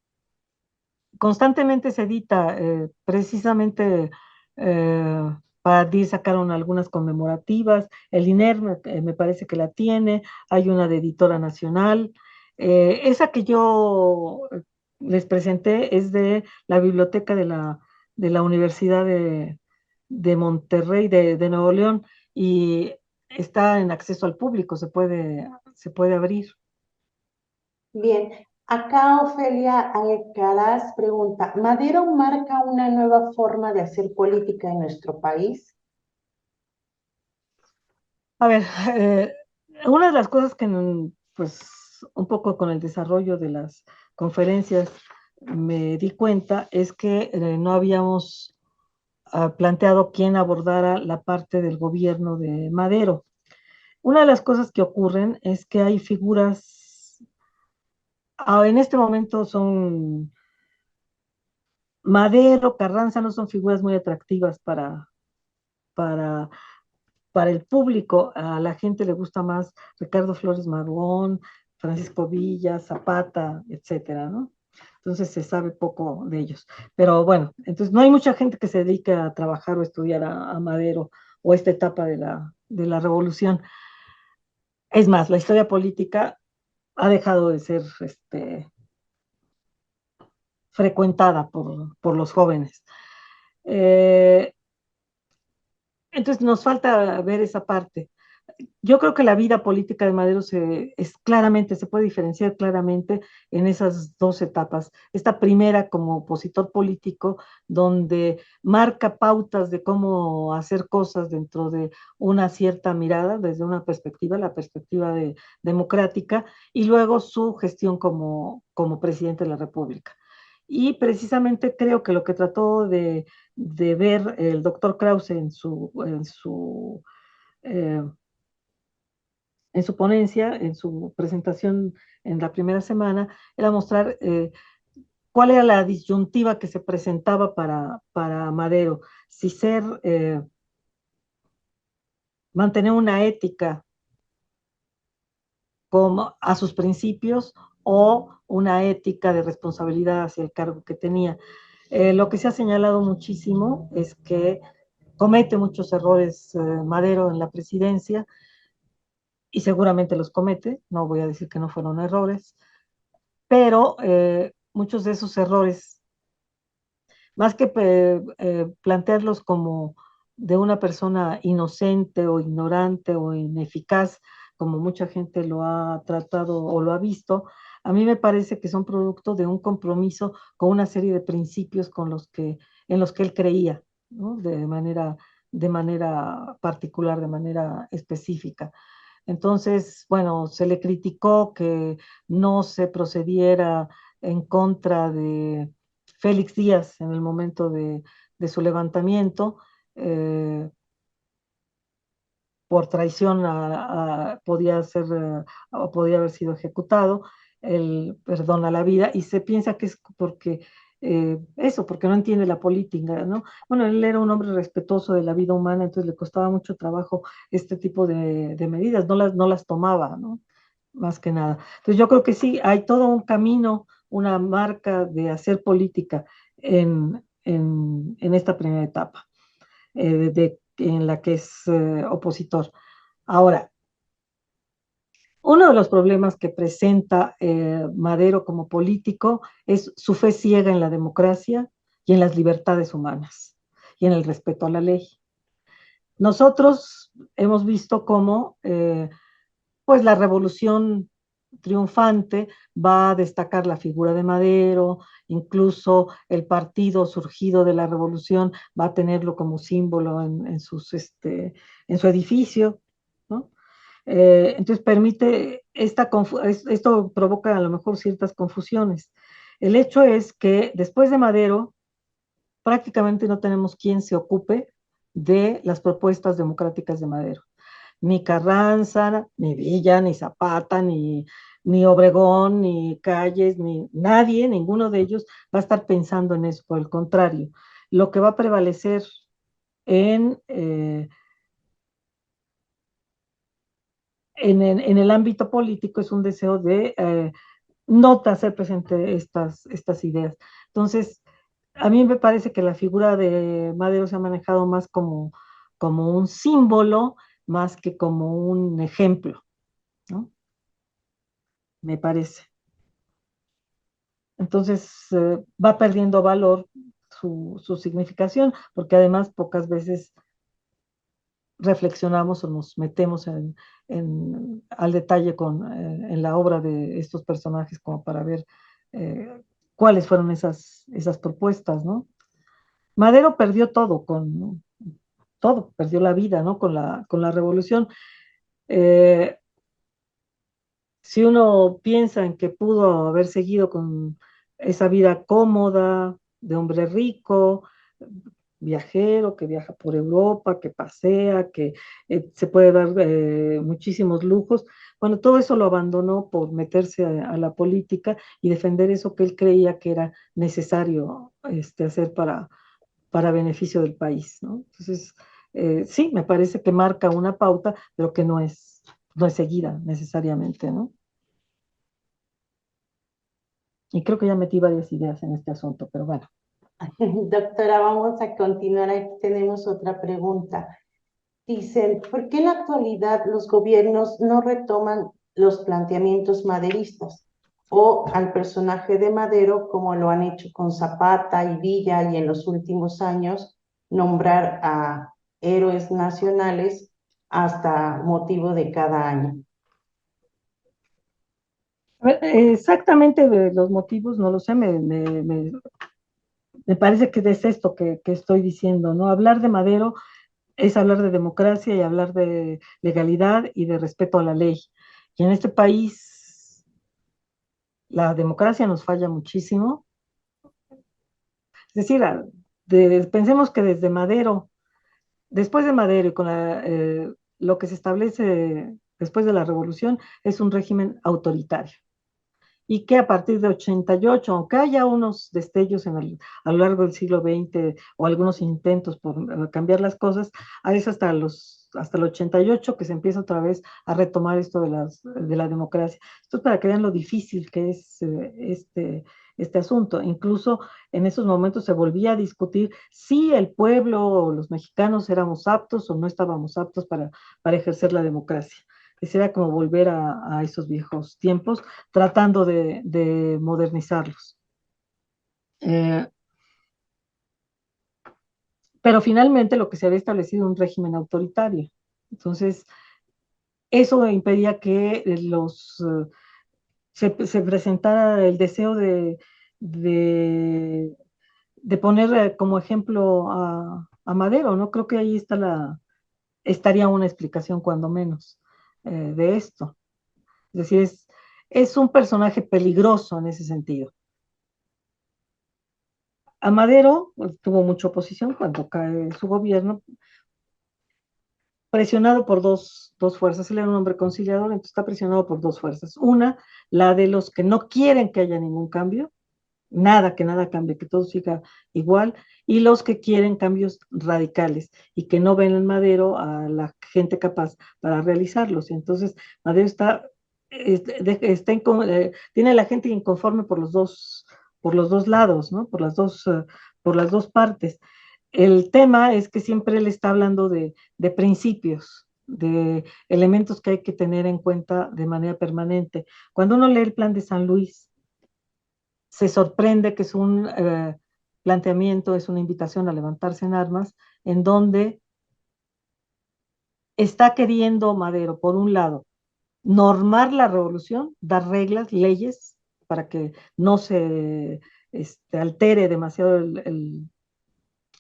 Constantemente se edita, precisamente para DIR sacaron algunas conmemorativas, el INER me parece que la tiene, hay una de Editora Nacional. Esa que yo les presenté es de la biblioteca de la Universidad de Monterrey, de Nuevo León, y está en acceso al público, se puede abrir. Bien, acá Ofelia Alcaraz pregunta, ¿Madero marca una nueva forma de hacer política en nuestro país? A ver, una de las cosas que, pues, un poco con el desarrollo de las conferencias me di cuenta es que no habíamos planteado quién abordara la parte del gobierno de Madero. Una de las cosas que ocurren es que hay figuras, en este momento son Madero, Carranza, no son figuras muy atractivas para para el público. A la gente le gusta más Ricardo Flores Magón, Francisco Villa, Zapata, etcétera, ¿no? Entonces se sabe poco de ellos. Pero bueno, entonces no hay mucha gente que se dedique a trabajar o estudiar a Madero o esta etapa de la revolución. Es más, la historia política ha dejado de ser frecuentada por los jóvenes. Eh, entonces nos falta ver esa parte. Yo creo que la vida política de Madero se puede diferenciar claramente en esas dos etapas. Esta primera como opositor político, donde marca pautas de cómo hacer cosas dentro de una cierta mirada, desde una perspectiva, la perspectiva democrática, y luego su gestión como presidente de la República. Y precisamente creo que lo que trató de ver el doctor Krause en su eh, en su ponencia, en su presentación en la primera semana, era mostrar cuál era la disyuntiva que se presentaba para Madero, si mantener una ética como a sus principios o una ética de responsabilidad hacia el cargo que tenía. Lo que se ha señalado muchísimo es que comete muchos errores Madero en la presidencia y seguramente los comete, no voy a decir que no fueron errores, pero muchos de esos errores, más que plantearlos como de una persona inocente o ignorante o ineficaz, como mucha gente lo ha tratado o lo ha visto, a mí me parece que son producto de un compromiso con una serie de principios en los que él creía, ¿no? De manera particular, de manera específica. Entonces, bueno, se le criticó que no se procediera en contra de Félix Díaz en el momento de su levantamiento, eh, por traición podía haber sido ejecutado, el perdón a la vida, y se piensa que es porque porque no entiende la política, ¿no? Bueno, él era un hombre respetuoso de la vida humana, entonces le costaba mucho trabajo este tipo de medidas, no las tomaba, ¿no? Más que nada. Entonces yo creo que sí, hay todo un camino, una marca de hacer política en esta primera etapa, en la que es opositor. Ahora, uno de los problemas que presenta Madero como político es su fe ciega en la democracia y en las libertades humanas y en el respeto a la ley. Nosotros hemos visto cómo pues la revolución triunfante va a destacar la figura de Madero, incluso el partido surgido de la revolución va a tenerlo como símbolo en su edificio, ¿no? Entonces permite, esto provoca a lo mejor ciertas confusiones. El hecho es que después de Madero, prácticamente no tenemos quien se ocupe de las propuestas democráticas de Madero. Ni Carranza, ni Villa, ni Zapata, ni Obregón, ni Calles, ni nadie, ninguno de ellos va a estar pensando en eso. Por el contrario, lo que va a prevalecer en, eh, en el ámbito político es un deseo de no hacer presente estas ideas. Entonces, a mí me parece que la figura de Madero se ha manejado más como un símbolo, más que como un ejemplo, ¿no? Me parece. Entonces, va perdiendo valor su significación, porque además pocas veces reflexionamos o nos metemos al detalle en la obra de estos personajes como para ver eh, cuáles fueron esas propuestas, ¿no? Madero perdió todo ¿no? Todo, perdió la vida, ¿no? Con la revolución. Eh, si uno piensa en que pudo haber seguido con esa vida cómoda de hombre rico, viajero, que viaja por Europa, que pasea, que se puede dar muchísimos lujos, bueno, todo eso lo abandonó por meterse a la política y defender eso que él creía que era necesario hacer para beneficio del país, ¿no? Entonces, sí, me parece que marca una pauta, pero que no es seguida necesariamente, ¿no? Y creo que ya metí varias ideas en este asunto, pero bueno. Doctora, vamos a continuar. Aquí tenemos otra pregunta. Dicen, ¿por qué en la actualidad los gobiernos no retoman los planteamientos maderistas o al personaje de Madero como lo han hecho con Zapata y Villa y en los últimos años nombrar a héroes nacionales hasta motivo de cada año? A ver, exactamente de los motivos, no lo sé, me parece que es esto que estoy diciendo, ¿no? Hablar de Madero es hablar de democracia y hablar de legalidad y de respeto a la ley. Y en este país la democracia nos falla muchísimo. Es decir, pensemos que desde Madero, después de Madero y con lo que se establece después de la revolución, es un régimen autoritario. Y que a partir de 88, aunque haya unos destellos a lo largo del siglo XX o algunos intentos por cambiar las cosas, es hasta el 88 que se empieza otra vez a retomar esto de la democracia. Esto es para que vean lo difícil que es este asunto. Incluso en esos momentos se volvía a discutir si el pueblo o los mexicanos éramos aptos o no estábamos aptos para ejercer la democracia. Quisiera como volver a esos viejos tiempos, tratando de modernizarlos. Pero finalmente lo que se había establecido un régimen autoritario. Entonces, eso impedía que se presentara el deseo de, de poner como ejemplo a Madero, ¿no? Creo que ahí estaría una explicación, cuando menos, de esto. Es decir, es un personaje peligroso en ese sentido. A Madero pues, tuvo mucha oposición cuando cae su gobierno, presionado por dos fuerzas. Él era un hombre conciliador, entonces está presionado por dos fuerzas. Una, la de los que no quieren que haya ningún cambio, que nada cambie, que todo siga igual, y los que quieren cambios radicales y que no ven en Madero a la gente capaz para realizarlos. Y entonces Madero tiene a la gente inconforme por los dos lados, ¿no? Por las dos partes. El tema es que siempre él está hablando de principios, de elementos que hay que tener en cuenta de manera permanente. Cuando uno lee el plan de San Luis, se sorprende que es un planteamiento, es una invitación a levantarse en armas, en donde está queriendo Madero, por un lado, normar la revolución, dar reglas, leyes, para que no se altere demasiado el,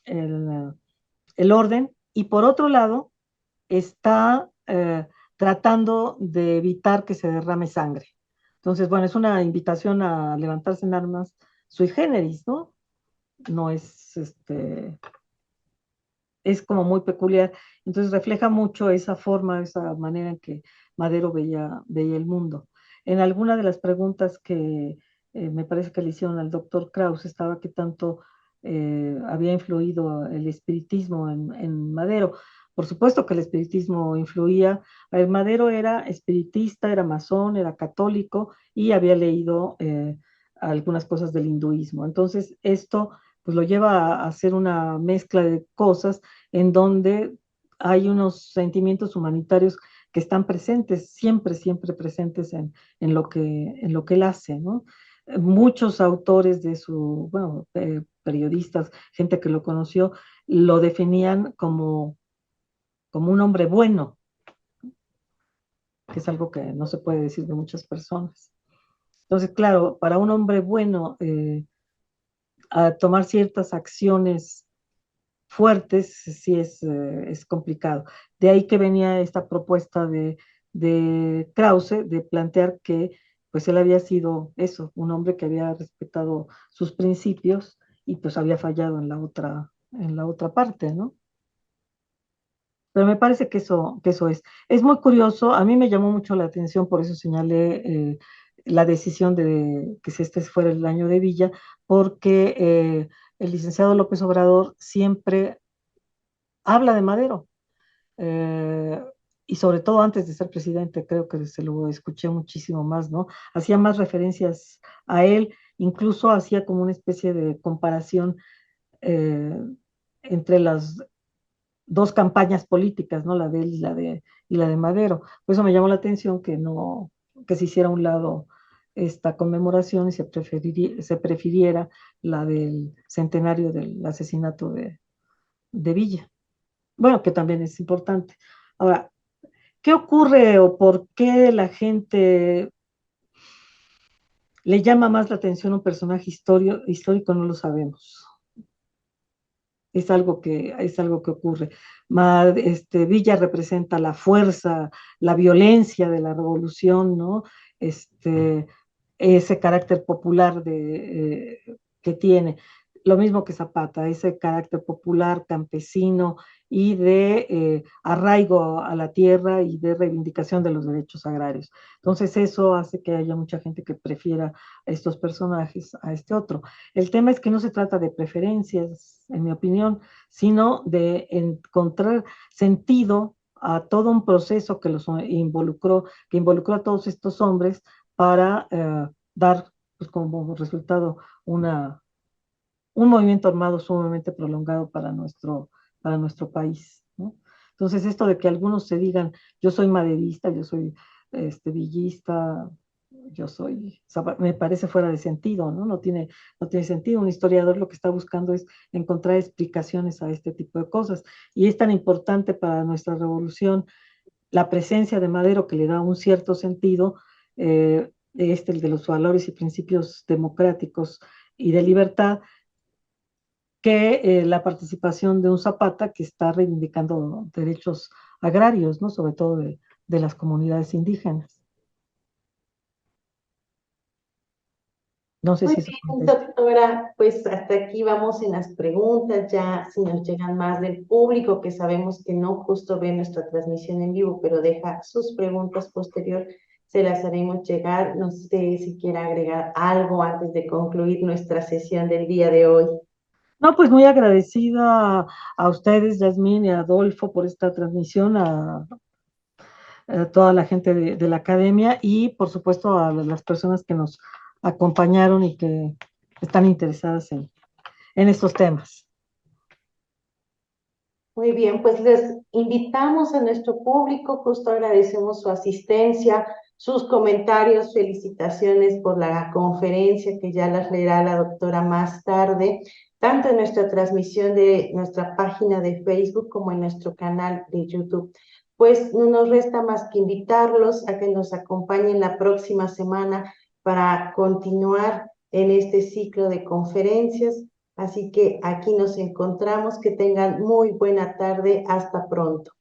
el orden, y por otro lado, está tratando de evitar que se derrame sangre. Entonces, bueno, es una invitación a levantarse en armas sui generis, ¿no? No es como muy peculiar. Entonces refleja mucho esa forma, esa manera en que Madero veía el mundo. En alguna de las preguntas que me parece que le hicieron al doctor Krauss estaba que tanto había influido el espiritismo en Madero. Por supuesto que el espiritismo influía. Madero era espiritista, era masón, era católico y había leído algunas cosas del hinduismo. Entonces, esto pues lo lleva a hacer una mezcla de cosas en donde hay unos sentimientos humanitarios que están presentes, siempre, siempre presentes en lo que él hace, ¿no? Muchos autores bueno, periodistas, gente que lo conoció, lo definían como un hombre bueno, que es algo que no se puede decir de muchas personas. Entonces, claro, para un hombre bueno, a tomar ciertas acciones fuertes, sí es complicado. De ahí que venía esta propuesta de Krause de plantear que pues él había sido eso, un hombre que había respetado sus principios y pues había fallado en la otra parte, ¿no? Pero me parece que eso es. Es muy curioso, a mí me llamó mucho la atención, por eso señalé la decisión de que si este fuera el año de Villa, porque el licenciado López Obrador siempre habla de Madero, eh, y sobre todo antes de ser presidente, creo que se lo escuché muchísimo más, ¿no? Hacía más referencias a él, incluso hacía como una especie de comparación eh, entre las dos campañas políticas, ¿no? La de él y la de Madero. Por eso me llamó la atención que no, que se hiciera a un lado esta conmemoración y se prefiriera la del centenario del asesinato de Villa. Bueno, que también es importante. Ahora, ¿qué ocurre o por qué la gente le llama más la atención a un personaje histórico? No lo sabemos. Es algo que ocurre. Villa representa la fuerza, la violencia de la revolución, ¿no? Ese carácter popular que tiene. lo mismo que Zapata, ese carácter popular, campesino y de arraigo a la tierra y de reivindicación de los derechos agrarios. Entonces eso hace que haya mucha gente que prefiera a estos personajes a este otro. El tema es que no se trata de preferencias, en mi opinión, sino de encontrar sentido a todo un proceso que involucró a todos estos hombres para dar pues, como resultado un movimiento armado sumamente prolongado para nuestro país, ¿no? Entonces, esto de que algunos se digan, yo soy maderista, yo soy villista, me parece fuera de sentido, ¿no? No tiene sentido. Un historiador lo que está buscando es encontrar explicaciones a este tipo de cosas. Y es tan importante para nuestra revolución la presencia de Madero que le da un cierto sentido, el de los valores y principios democráticos y de libertad, que la participación de un Zapata que está reivindicando derechos agrarios, ¿no? Sobre todo de las comunidades indígenas. No sé Muy si eso bien, contesta. doctora, pues hasta aquí vamos en las preguntas, ya si nos llegan más del público, que sabemos que no justo ve nuestra transmisión en vivo, pero deja sus preguntas posterior, se las haremos llegar. No sé si quiera agregar algo antes de concluir nuestra sesión del día de hoy. No, pues muy agradecida a ustedes, Yasmín y a Adolfo, por esta transmisión, a toda la gente de la academia y, por supuesto, a las personas que nos acompañaron y que están interesadas en estos temas. Muy bien, pues les invitamos a nuestro público, justo agradecemos su asistencia, sus comentarios, felicitaciones por la conferencia que ya las leerá la doctora más tarde, tanto en nuestra transmisión de nuestra página de Facebook como en nuestro canal de YouTube. Pues no nos resta más que invitarlos a que nos acompañen la próxima semana para continuar en este ciclo de conferencias. Así que aquí nos encontramos. Que tengan muy buena tarde. Hasta pronto.